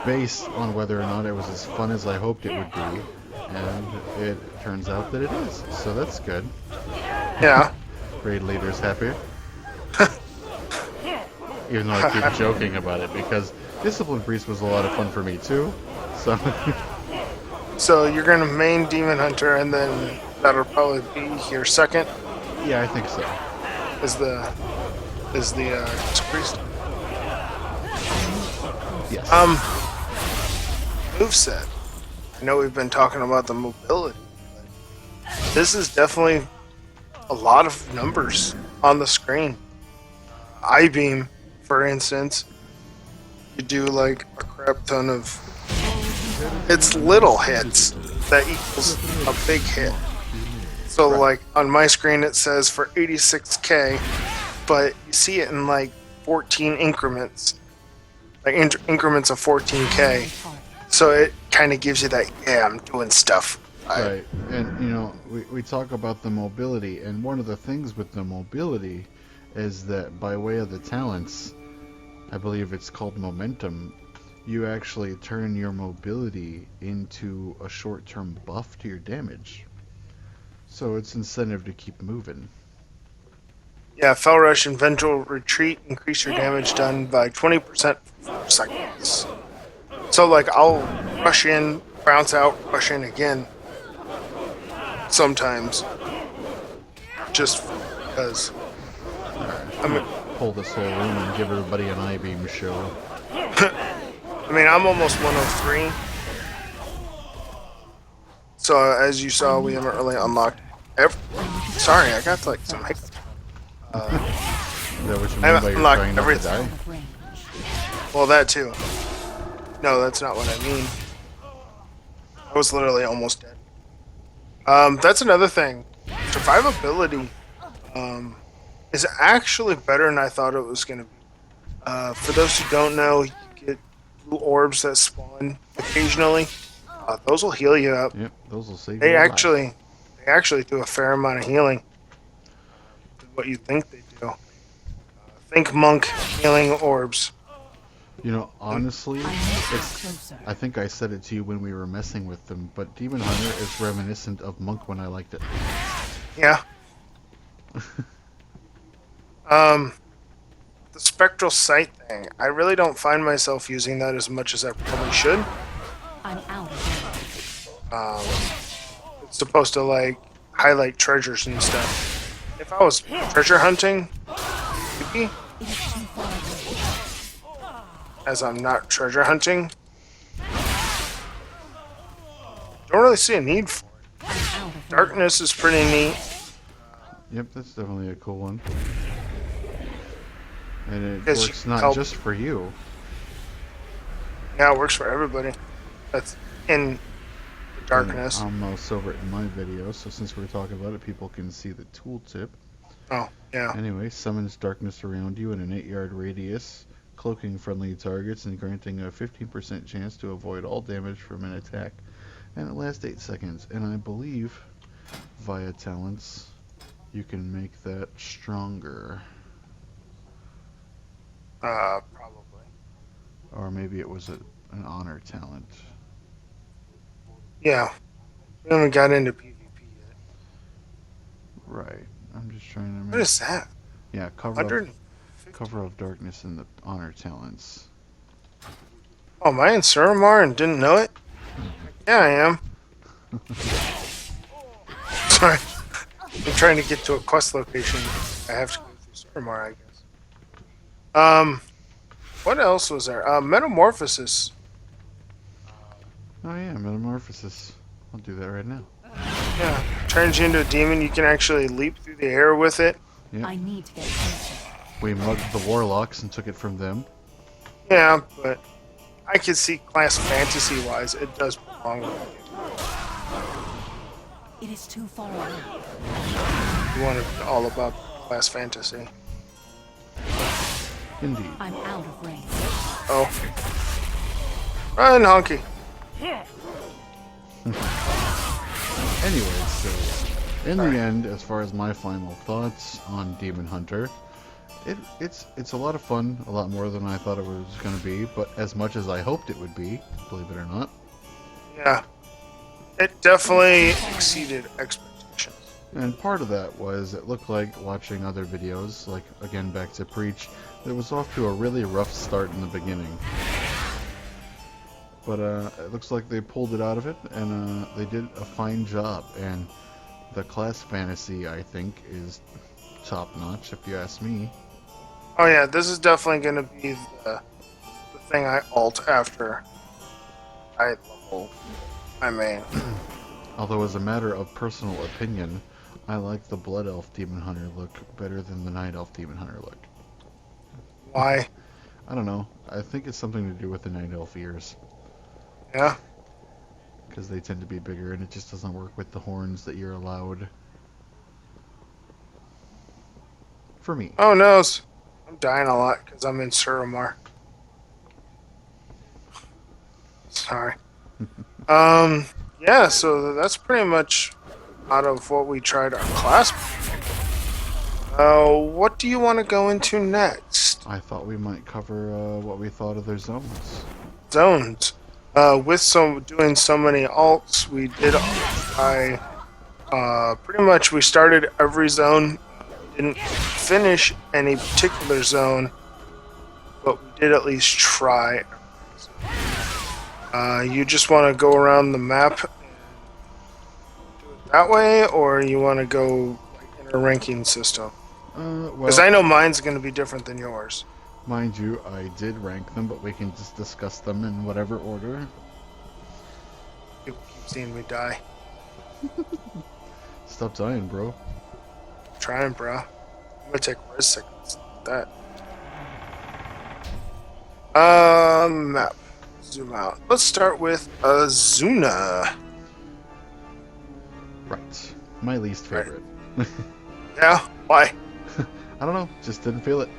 based on whether or not it was as fun as I hoped it would be, and it turns out that it is, so that's good. Yeah. Raid leader's happy. Even though I keep joking about it, because Discipline Priest was a lot of fun for me too, so... So you're gonna main Demon Hunter, and then that'll probably be your second. Yeah, I think so. Is the Priest. Yes. Moveset. I know we've been talking about the mobility, but this is definitely a lot of numbers on the screen. I-beam, for instance, you do like a crap ton of. It's little hits that equals a big hit. So like on my screen it says for 86k, but you see it in like 14 increments, like increments of 14k. So it kind of gives you that, yeah, I'm doing stuff. Right, and you know, we talk about the mobility, and one of the things with the mobility is that by way of the talents, I believe it's called momentum, you actually turn your mobility into a short-term buff to your damage. So it's incentive to keep moving. Yeah, Fell Rush and Vengeful Retreat increase your damage done by 20% for 4 seconds. So like I'll rush in, bounce out, rush in again. Sometimes. Just because. I'm gonna pull this whole room and give everybody an I-beam show. I mean, I'm almost 103. So, as you saw, we haven't really unlocked Sorry, I got like some hiccups. Is that what you I mean by you're unlocked trying not to everything. die? Well, that too. No, that's not what I mean. I was literally almost dead. That's another thing. Survivability is actually better than I thought it was going to be. For those who don't know, you get blue orbs that spawn occasionally. Those will heal you up. Yep, those will save They you actually do a fair amount of healing. Than what you think they do. Think monk healing orbs. You know, honestly, I think I said it to you when we were messing with them, but Demon Hunter is reminiscent of Monk when I liked it. Yeah. The spectral sight thing. I really don't find myself using that as much as I probably should. I'm out of It's supposed to like highlight treasures and stuff. If I was treasure hunting, maybe. As I'm not treasure hunting, don't really see a need for it. Darkness is pretty neat. Yep, that's definitely a cool one. And it Yes, works not help. just for you. Yeah, it works for everybody. That's in the And darkness. I'll mouse over it in my video, so since we're talking about it, people can see the tooltip. Oh, yeah. Anyway, summons darkness around you in an 8-yard radius, cloaking friendly targets and granting a 15% chance to avoid all damage from an attack. And it lasts 8 seconds. And I believe, via talents, you can make that stronger. Probably. Or maybe it was an honor talent. Yeah. We haven't got into PvP yet. Right. I'm just trying to What make. is that? Yeah, 150. cover of darkness in the honor talents. Oh, am I in Suramar and didn't know it? Yeah, I am. Sorry. I'm trying to get to a quest location. I have to go through Suramar, I guess. What else was there? Metamorphosis. Oh yeah, metamorphosis. I'll do that right now. Yeah. Turns you into a demon. You can actually leap through the air with it. Yep. I need to get closer. We mugged the warlocks and took it from them. Yeah, but I can see class fantasy wise, it does belong with it. It is too far away. You want it all about class fantasy. Indeed. I'm out of range. Oh. Run, honky. Anyway, so in the end, as far as my final thoughts on Demon Hunter, it's a lot of fun, a lot more than I thought it was going to be, but as much as I hoped it would be, believe it or not. Yeah. It definitely exceeded expectations. And part of that was it looked like watching other videos, like again back to Preach, that it was off to a really rough start in the beginning. But it looks like they pulled it out of it, and they did a fine job. And the class fantasy, I think, is top notch, if you ask me. Oh yeah, this is definitely going to be the thing I alt after I level my main. Although, as a matter of personal opinion, I like the Blood Elf Demon Hunter look better than the Night Elf Demon Hunter look. Why? I don't know. I think it's something to do with the Night Elf ears. Yeah? Because they tend to be bigger, and it just doesn't work with the horns that you're allowed. For me. Oh no, I'm dying a lot because I'm in Suramar. Sorry. Yeah, so that's pretty much out of what we tried our class. What do you want to go into next? I thought we might cover what we thought of their zones. Zones. With doing so many alts, we did pretty much we started every zone. Didn't finish any particular zone, but we did at least try. You just want to go around the map and do it that way, or you want to go like, in a ranking system? Because I know mine's going to be different than yours. Mind you, I did rank them, but we can just discuss them in whatever order. People keep seeing me die. Stop dying, bro. Trying, bro. I'm gonna take res seconds. That. Map. Zoom out. Let's start with Azuna. Right. My least favorite. Yeah? Why? I don't know. Just didn't feel it.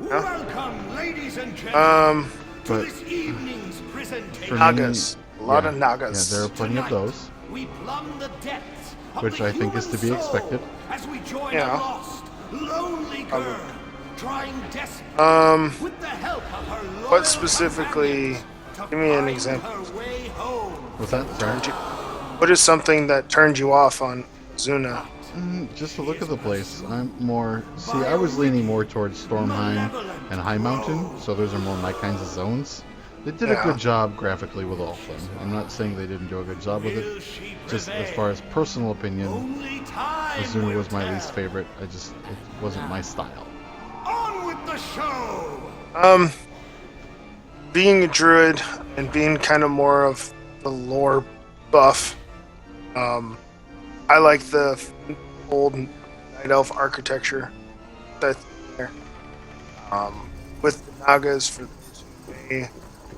Yeah. Welcome, ladies and gentlemen, to But this evening's presentation. for Nagas. A lot yeah, of Nagas. Yeah, there are plenty of those. We plumb the depths of Which the I think is human to be soul expected. As we join Yeah. a lost, lonely girl, trying desperately with the help of her loyal What specifically? companions to Give me an find example. her way home. What's that? Sorry. What is something that turned you off on Azuna? Just to look at the place, I'm more... See, I was leaning more towards Stormheim and High Mountain, so those are more my kinds of zones. They did a Yeah. good job graphically with all of them. I'm not saying they didn't do a good job with Will it. she Just as prevail? far as personal opinion, Only time Azuna will was my tell. least favorite. It wasn't my style. On with the show! Being a druid and being kind of more of the lore buff, I like the old night elf architecture that's there. With the Nagas, for those who may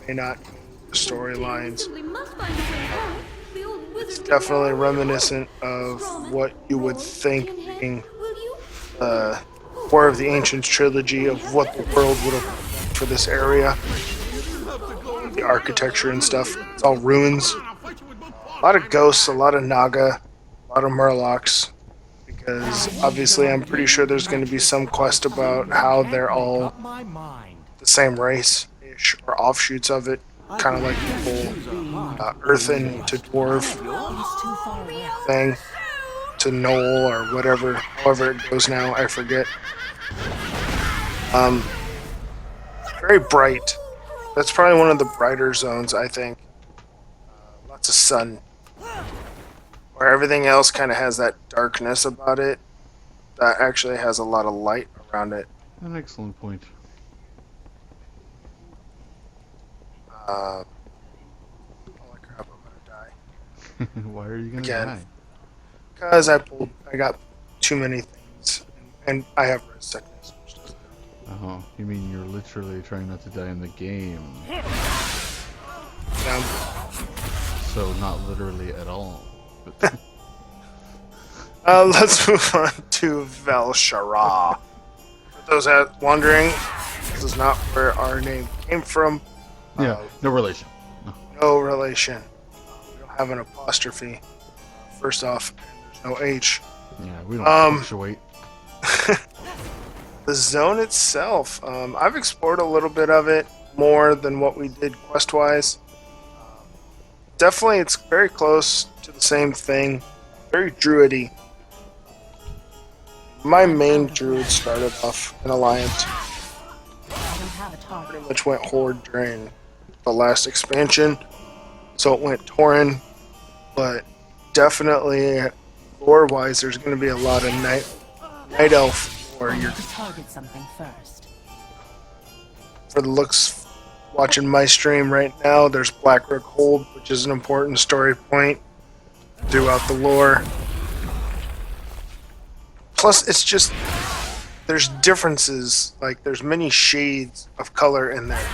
may not know the storylines. Simply must find a way home. The old It's wizard definitely can reminiscent of Strawman, what you would roll, think pinhead, being will you? the War of the Ancients trilogy of what the world would have looked like for this area. The architecture and stuff. It's all ruins. A lot of ghosts, a lot of Naga, a lot of Murlocs. Because obviously, I'm pretty sure there's going to be some quest about how they're all My mind. the same race ish or offshoots of it. Kind of like the whole earthen to dwarf He's too far away. thing to Knoll or whatever, however it goes now, I forget. Very bright. That's probably one of the brighter zones, I think. Lots of sun. Where everything else kind of has that darkness about it, that actually has a lot of light around it. An excellent point. Holy crap, I'm gonna die. Why are you gonna Again. die? Because I got too many things. And I have red sickness. Which doesn't Oh, you mean you're literally trying not to die in the game? help. So not literally at all. But Let's move on to Velshara. For those that wondering, this is not where our name came from. yeah, no relation. No. No relation. We don't have an apostrophe. First off, there's no H. Yeah, we don't Um, fluctuate. The zone itself, I've explored a little bit of it, more than what we did quest-wise. Definitely, it's very close to the same thing. Very druidy. My main druid started off in Alliance. I don't have a target. Pretty much went Horde during the last expansion. So it went Tauren. But definitely, lore-wise, there's going to be a lot of Night Elf lore. I You're need to target something first. for the looks, watching my stream right now, there's Blackrook Hold, which is an important story point throughout the lore. Plus, it's just there's differences, like there's many shades of color in there.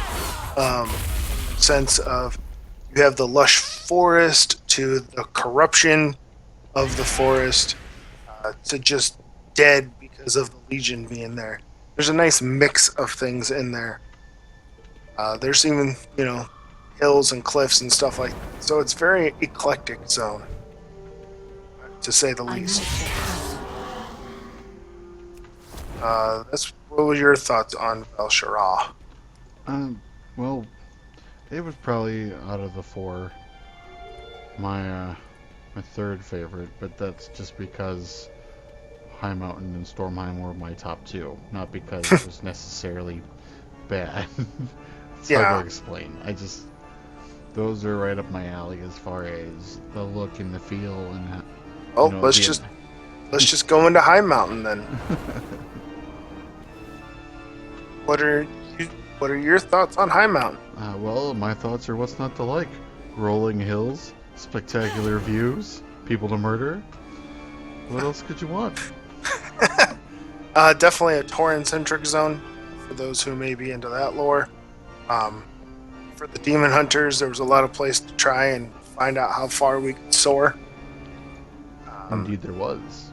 Sense of you have the lush forest to the corruption of the forest to just dead because of the Legion being there. There's a nice mix of things in there. There's even, hills and cliffs and stuff like that. So it's very eclectic zone, to say the I need least. to get closer. What were your thoughts on Velshara? Well, it was probably out of the four my third favorite, but that's just because High Mountain and Stormheim were my top two, not because it was necessarily bad. It's hard Yeah. to explain. Those are right up my alley as far as the look and the feel and. Oh, you know, let's just go into High Mountain then. What are your thoughts on High Mountain? Well, my thoughts are what's not to like. Rolling hills, spectacular views, people to murder. What else could you want? Definitely a Tauren-centric zone for those who may be into that lore. For the demon hunters, there was a lot of place to try and find out how far we could soar. Indeed, there was.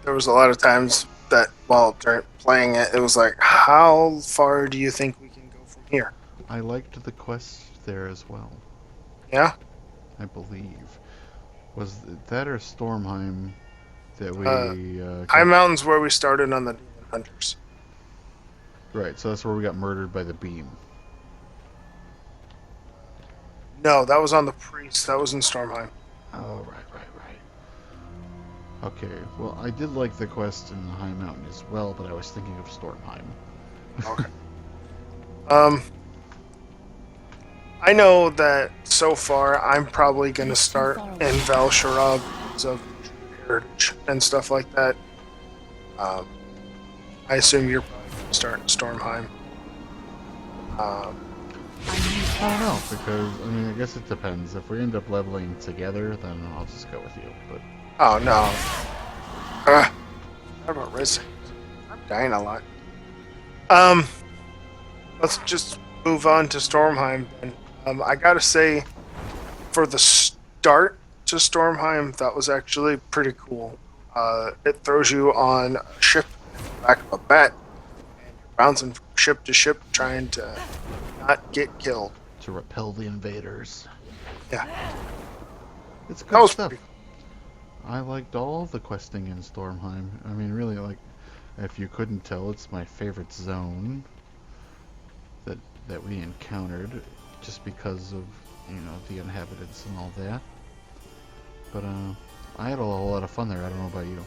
There was a lot of times that while during playing it, it was like, how far do you think we can go from here? I liked the quest there as well. Yeah? I believe. Was that or Stormheim that we? High Mountain's where we started on the demon hunters. Right, so that's where we got murdered by the beam. No, that was on the priest. That was in Stormheim. Oh, right. Okay, well, I did like the quest in High Mountain as well, but I was thinking of Stormheim. Okay. I know that so far I'm probably going to start in Velshara because of heritage and stuff like that. I assume you're probably going to start in Stormheim. I don't know, because, I guess it depends. If we end up leveling together, then I'll just go with you, but... Oh, no. How about Riz? I'm dying a lot. Let's just move on to Stormheim, then I gotta say, for the start to Stormheim, that was actually pretty cool. It throws you on a ship in the back of a bat, and you're bouncing from ship to ship trying to not get killed. To repel the invaders. Yeah, It's that good was stuff. pretty I liked all the questing in Stormheim. I mean, really, like, if you couldn't tell, it's my favorite zone that we encountered, just because of the inhabitants and all that. But I had a whole lot of fun there. I don't know about you.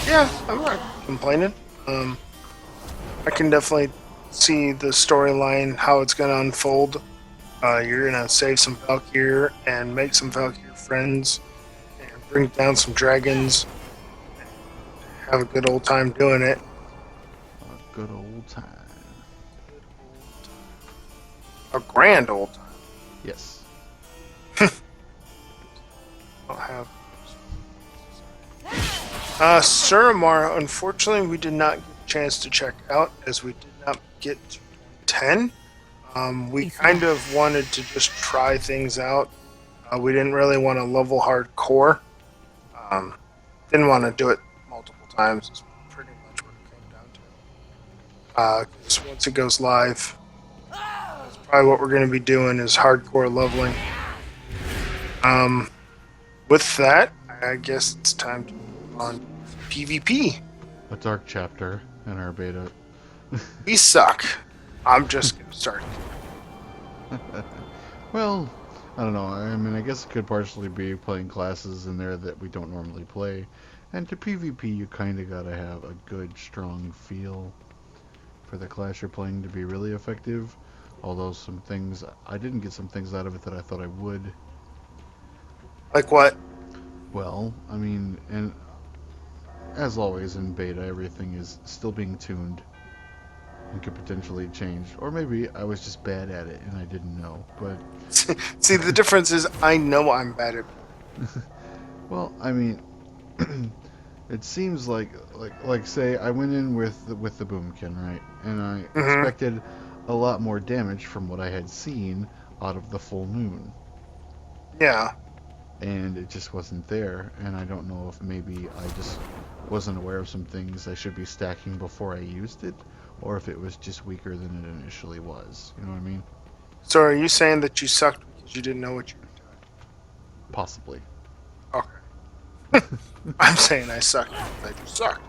Yeah, I'm not complaining. I can definitely see the storyline, how it's going to unfold. You're going to save some Valkyr and make some Valkyr friends and bring down some dragons and have a good old time doing it. A good old time. A grand old time. Yes. Don't have. Suramar, unfortunately, we did not get a chance to check out as we did not get to 10. We kind of wanted to just try things out. We didn't really want to level hardcore. Didn't want to do it multiple times. Is pretty much what it came down to. 'Cause once it goes live, that's probably what we're going to be doing is hardcore leveling. With that, I guess it's time to move on to PvP. A dark chapter in our beta. We suck. I'm just going to start. Well, I don't know. I mean, I guess it could partially be playing classes in there that we don't normally play. And to PvP, you kind of got to have a good, strong feel for the class you're playing to be really effective. Although I didn't get some things out of it that I thought I would. Like what? Well, I mean, and as always in beta, everything is still being tuned and could potentially change. Or maybe I was just bad at it and I didn't know. But See, the difference is I know I'm bad at. well, I mean, it seems like say I went in with the boomkin, right? And I expected a lot more damage from what I had seen out of the full moon. Yeah. And it just wasn't there, and I don't know if maybe I just wasn't aware of some things I should be stacking before I used it, or if it was just weaker than it initially was. You know what I mean? So are you saying that you sucked because you didn't know what you were Possibly. doing? Okay. I'm saying I sucked because I just sucked.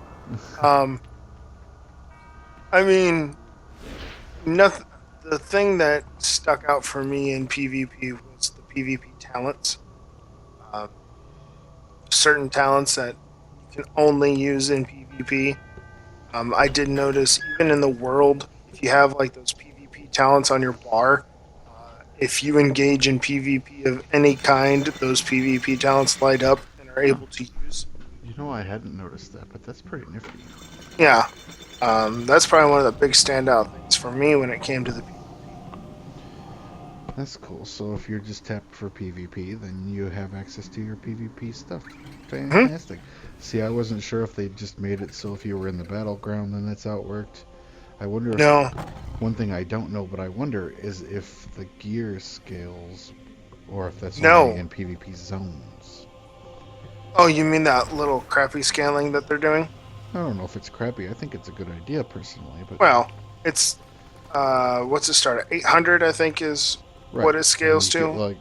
I mean, nothing. The thing that stuck out for me in PvP was the PvP talents. Um, certain talents that you can only use in PvP. I did notice even in the world, if you have like those PvP talents on your bar, if you engage in PvP of any kind, those PvP talents light up and are able to use. You know, I hadn't noticed that, but that's pretty nifty. Yeah, that's probably one of the big standout things for me when it came to the. That's cool. So if you're just tapped for PvP, then you have access to your PvP stuff. Fantastic. See, I wasn't sure if they just made it so if you were in the battleground, then that's how it worked. I wonder if No, one thing I don't know, but I wonder is if the gear scales, or if that's No. only in PvP zones. oh, you mean that little crappy scaling that they're doing? I don't know if it's crappy. I think it's a good idea personally, but Well, it's what's it start at 800? I think is right. what it scales And you to. get like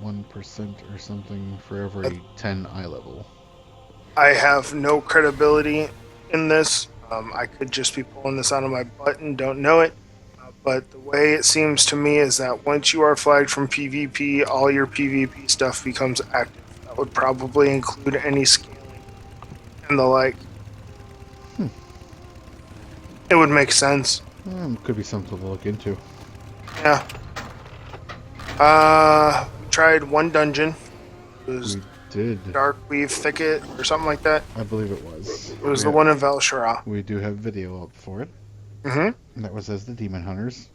0.1% or something for every 10 eye level. I have no credibility in this. I could just be pulling this out of my butt and don't know it. But the way it seems to me is that once you are flagged from PvP, all your PvP stuff becomes active. That would probably include any scaling and the like. It would make sense. Could be something to look into. Yeah. We tried one dungeon. It was We did. Dark Weave Thicket or something like that. I believe it was. It was the one in Valshara. We do have video out for it. Mm-hmm. And that was as the Demon Hunters.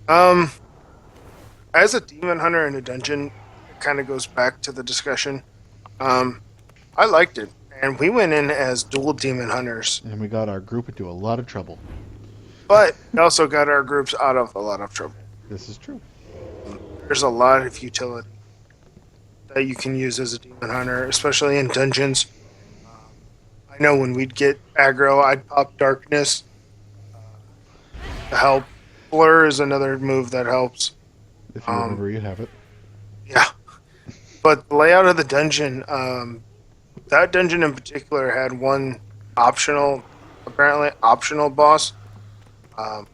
As a demon hunter in a dungeon, it kind of goes back to the discussion. I liked it, and we went in as dual demon hunters. And we got our group into a lot of trouble. But we also got our groups out of a lot of trouble. This is true. There's a lot of utility that you can use as a demon hunter, especially in dungeons. I know when we'd get aggro, I'd pop darkness to help. Blur is another move that helps. If you remember, you have it. Yeah, but the layout of the dungeon, that dungeon in particular had one optional, apparently optional boss. Um,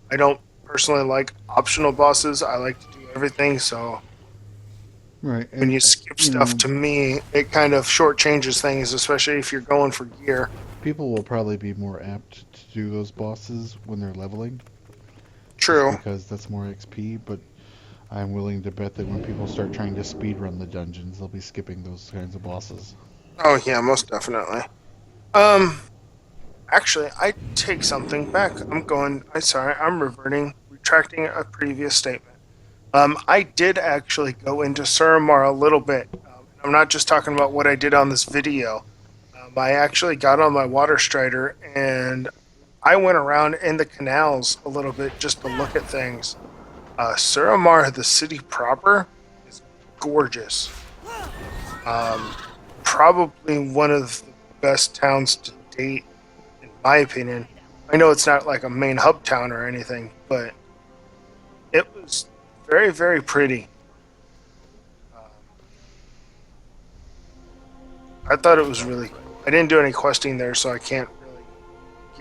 I don't personally like optional bosses. I like to do everything. So Right. when And you skip stuff, to me, it kind of shortchanges things, especially if you're going for gear. people will probably be more apt to do those bosses when they're leveling, just True. because that's more XP. But I'm willing to bet that when people start trying to speedrun the dungeons, they'll be skipping those kinds of bosses. Oh yeah, most definitely. Um, Actually, I take something back. I'm reverting, retracting a previous statement. I did actually go into Suramar a little bit. I'm not just talking about what I did on this video. I actually got on my water strider and I went around in the canals a little bit just to look at things. Suramar, the city proper, is gorgeous. Um, Probably one of the best towns to date, in my opinion. I know it's not like a main hub town or anything, but it was very, very pretty. Um, I thought it was really good. I didn't do any questing there, so I can't really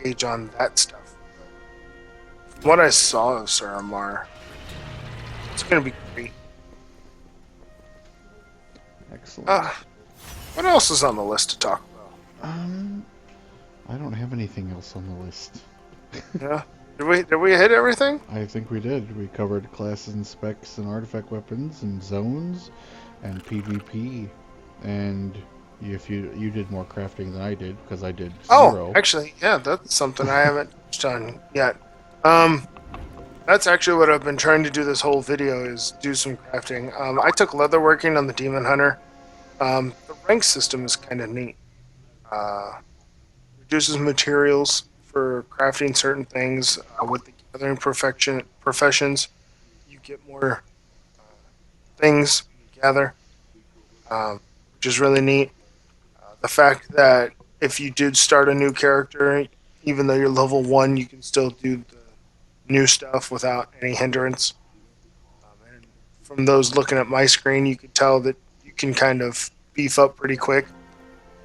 gauge on that stuff. But from what I saw of Saramar, it's going to be great. Excellent. What else is on the list to talk about? I don't have anything else on the list. Yeah, did we hit everything? I think we did. We covered classes and specs and artifact weapons and zones and PvP. And if you did more crafting than I did, because I did zero. Oh, actually, yeah, that's something I haven't touched on yet. That's actually what I've been trying to do this whole video is do some crafting. I took leatherworking on the Demon Hunter. The rank system is kind of neat. Reduces materials for crafting certain things. With the gathering professions, you get more things you gather, which is really neat. The fact that if you did start a new character, even though you're level 1, you can still do the new stuff without any hindrance. And from those looking at my screen, you could tell that you can kind of beef up pretty quick.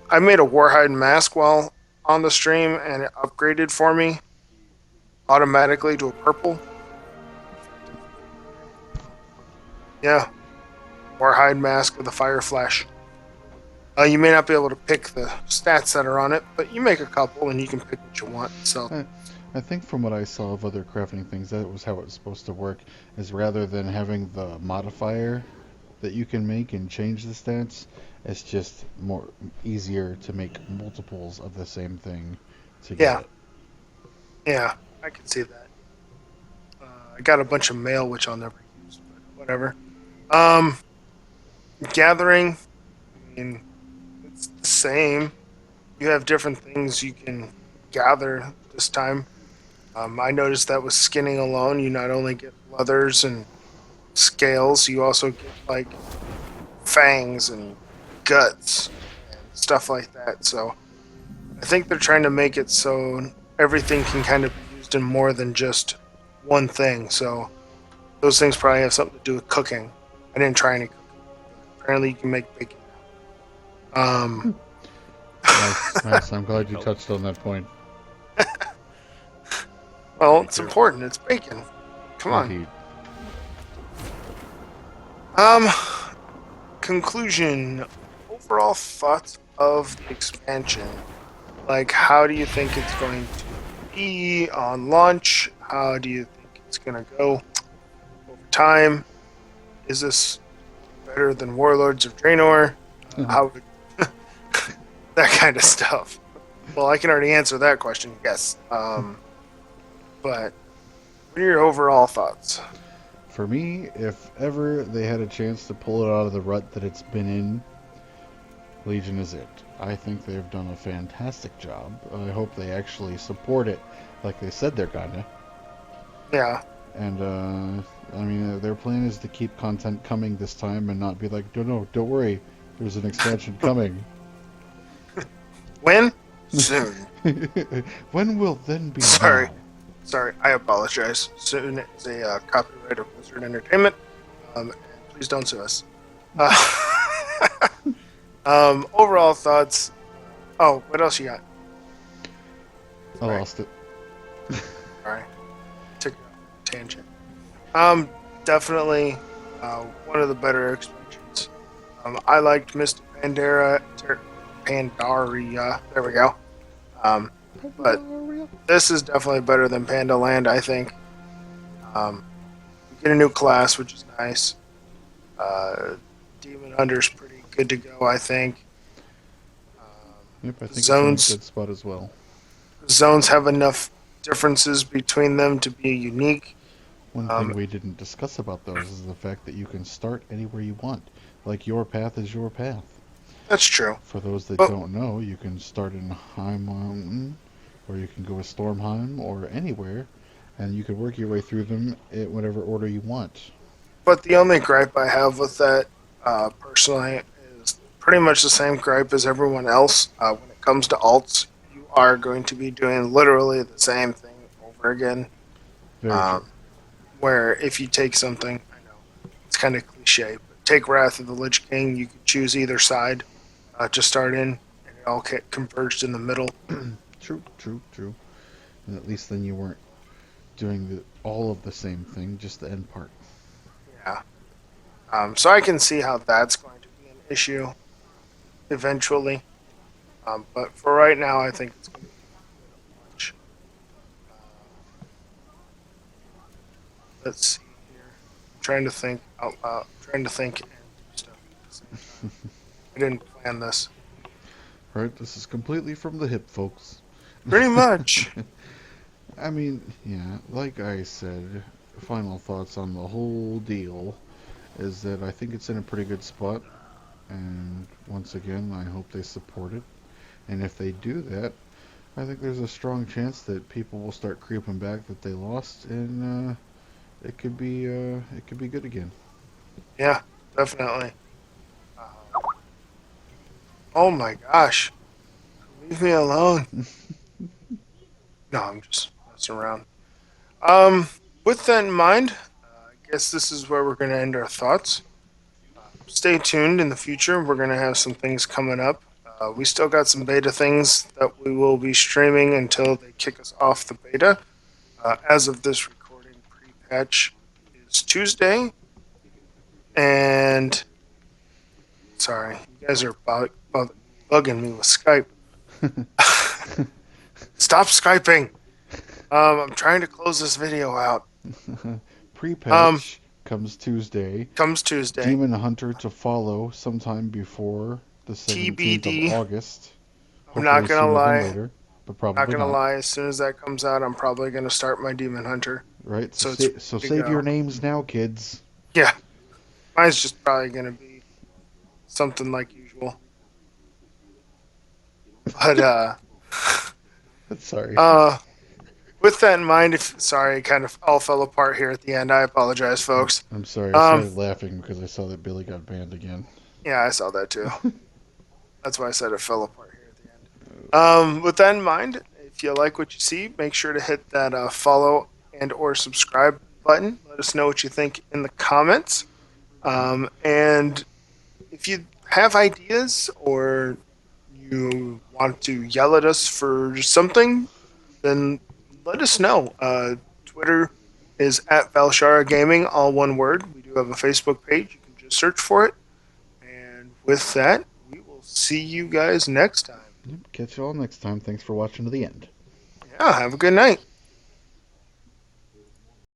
I made a warhide mask while on the stream, and it upgraded for me automatically to a purple. Yeah, warhide mask with a fire flash. You may not be able to pick the stats that are on it, but you make a couple and you can pick what you want. So I think from what I saw of other crafting things, that was how it's supposed to work, is rather than having the modifier that you can make and change the stats, it's just more easier to make multiples of the same thing to get it. Yeah, I can see that. I got a bunch of mail which I'll never use, but whatever. Gathering, I mean, it's the same. You have different things you can gather this time. I noticed that with skinning alone, you not only get leathers and scales, you also get like fangs and guts and stuff like that. So I think they're trying to make it so everything can kind of be used in more than just one thing. So those things probably have something to do with cooking. I didn't try any cooking. Apparently you can make bacon. Nice. I'm glad you touched on that point. Well, it's important. It's bacon. Come on. Indeed. Conclusion. Overall thoughts of the expansion. Like, how do you think it's going to be on launch? How do you think it's going to go over time? Is this better than Warlords of Draenor? How would that kind of stuff? Well, I can already answer that question. Yes. But what are your overall thoughts? For me, if ever they had a chance to pull it out of the rut that it's been in, Legion is it. I think they've done a fantastic job. I hope they actually support it like they said they're gonna. Yeah. And I mean, their plan is to keep content coming this time and not be like, no, no, don't worry, there's an expansion coming. When? Soon. When will then be Sorry. now? Sorry. I apologize. Soon is a copyright of Wizard Entertainment. And please don't sue us. Uh, overall thoughts. Oh, what else you got? I Sorry. lost it. Sorry. Took a tangent. Definitely one of the better expansions. I liked Mr. Pandaria. There we go. Um, but this is definitely better than Panda Land, I think. You get a new class, which is nice. Uh, Demon Hunter's pretty good to go, I think. Yep, I think it's in a Zones good spot as well. zones have enough differences between them to be unique. One thing Um, we didn't discuss about those is the fact that you can start anywhere you want. Like, your path is your path. that's true. For those that But don't know, you can start in High Mountain, or you can go with Stormheim, or anywhere, and you can work your way through them in whatever order you want. but the only gripe I have with that, personally, is pretty much the same gripe as everyone else. When it comes to alts, you are going to be doing literally the same thing over again. Very true. Um, where if you take something, I know it's kind of cliche, but take Wrath of the Lich King, you could choose either side to start in, and it all get converged in the middle. True, true, true. And at least then you weren't doing all of the same thing, just the end part. Yeah. So I can see how that's going to be an issue eventually. But for right now, I think it's going to be much. Uh, let's see here. I'm trying to think out loud. I'm trying to think and do stuff at the same time. I didn't plan this. Right? This is completely from the hip, folks. Pretty much. I mean, yeah, like I said, final thoughts on the whole deal is that I think it's in a pretty good spot. And once again, I hope they support it. And if they do that, I think there's a strong chance that people will start creeping back that they lost, and it could be good again. Yeah, definitely. Uh, oh my gosh. Leave me alone. No, I'm just messing around. Um, with that in mind, I guess this is where we're going to end our thoughts. Stay tuned in the future. We're going to have some things coming up. We still got some beta things that we will be streaming until they kick us off the beta. As of this recording, pre-patch is Tuesday, and sorry, you guys are bugging me with Skype. Stop Skyping. I'm trying to close this video out. Um, Pre-patch comes Tuesday. comes Tuesday. Demon Hunter to follow sometime before the 17th of TBD. August. I'm not Hopefully gonna sooner than lie. later, but Not probably gonna not. lie. As soon as that comes out, I'm probably gonna start my Demon Hunter. Right? So it's So ready to save your go. names now, kids. Yeah, mine's just probably gonna be something like usual. But Sorry. uh, with that in mind, if sorry, it kind of all fell apart here at the end. I apologize, folks. I'm sorry. I Um, started laughing because I saw that Billy got banned again. yeah, I saw that too. That's why I said it fell apart here at the end. With that in mind, if you like what you see, make sure to hit that follow and or subscribe button. Let us know what you think in the comments. And if you have ideas or you want to yell at us for something, then let us know. Twitter is at Valshara Gaming, all one word. We do have a Facebook page. You can just search for it. And with that, we will see you guys next time. Yep, catch you all next time. Thanks for watching to the end. Yeah, have a good night.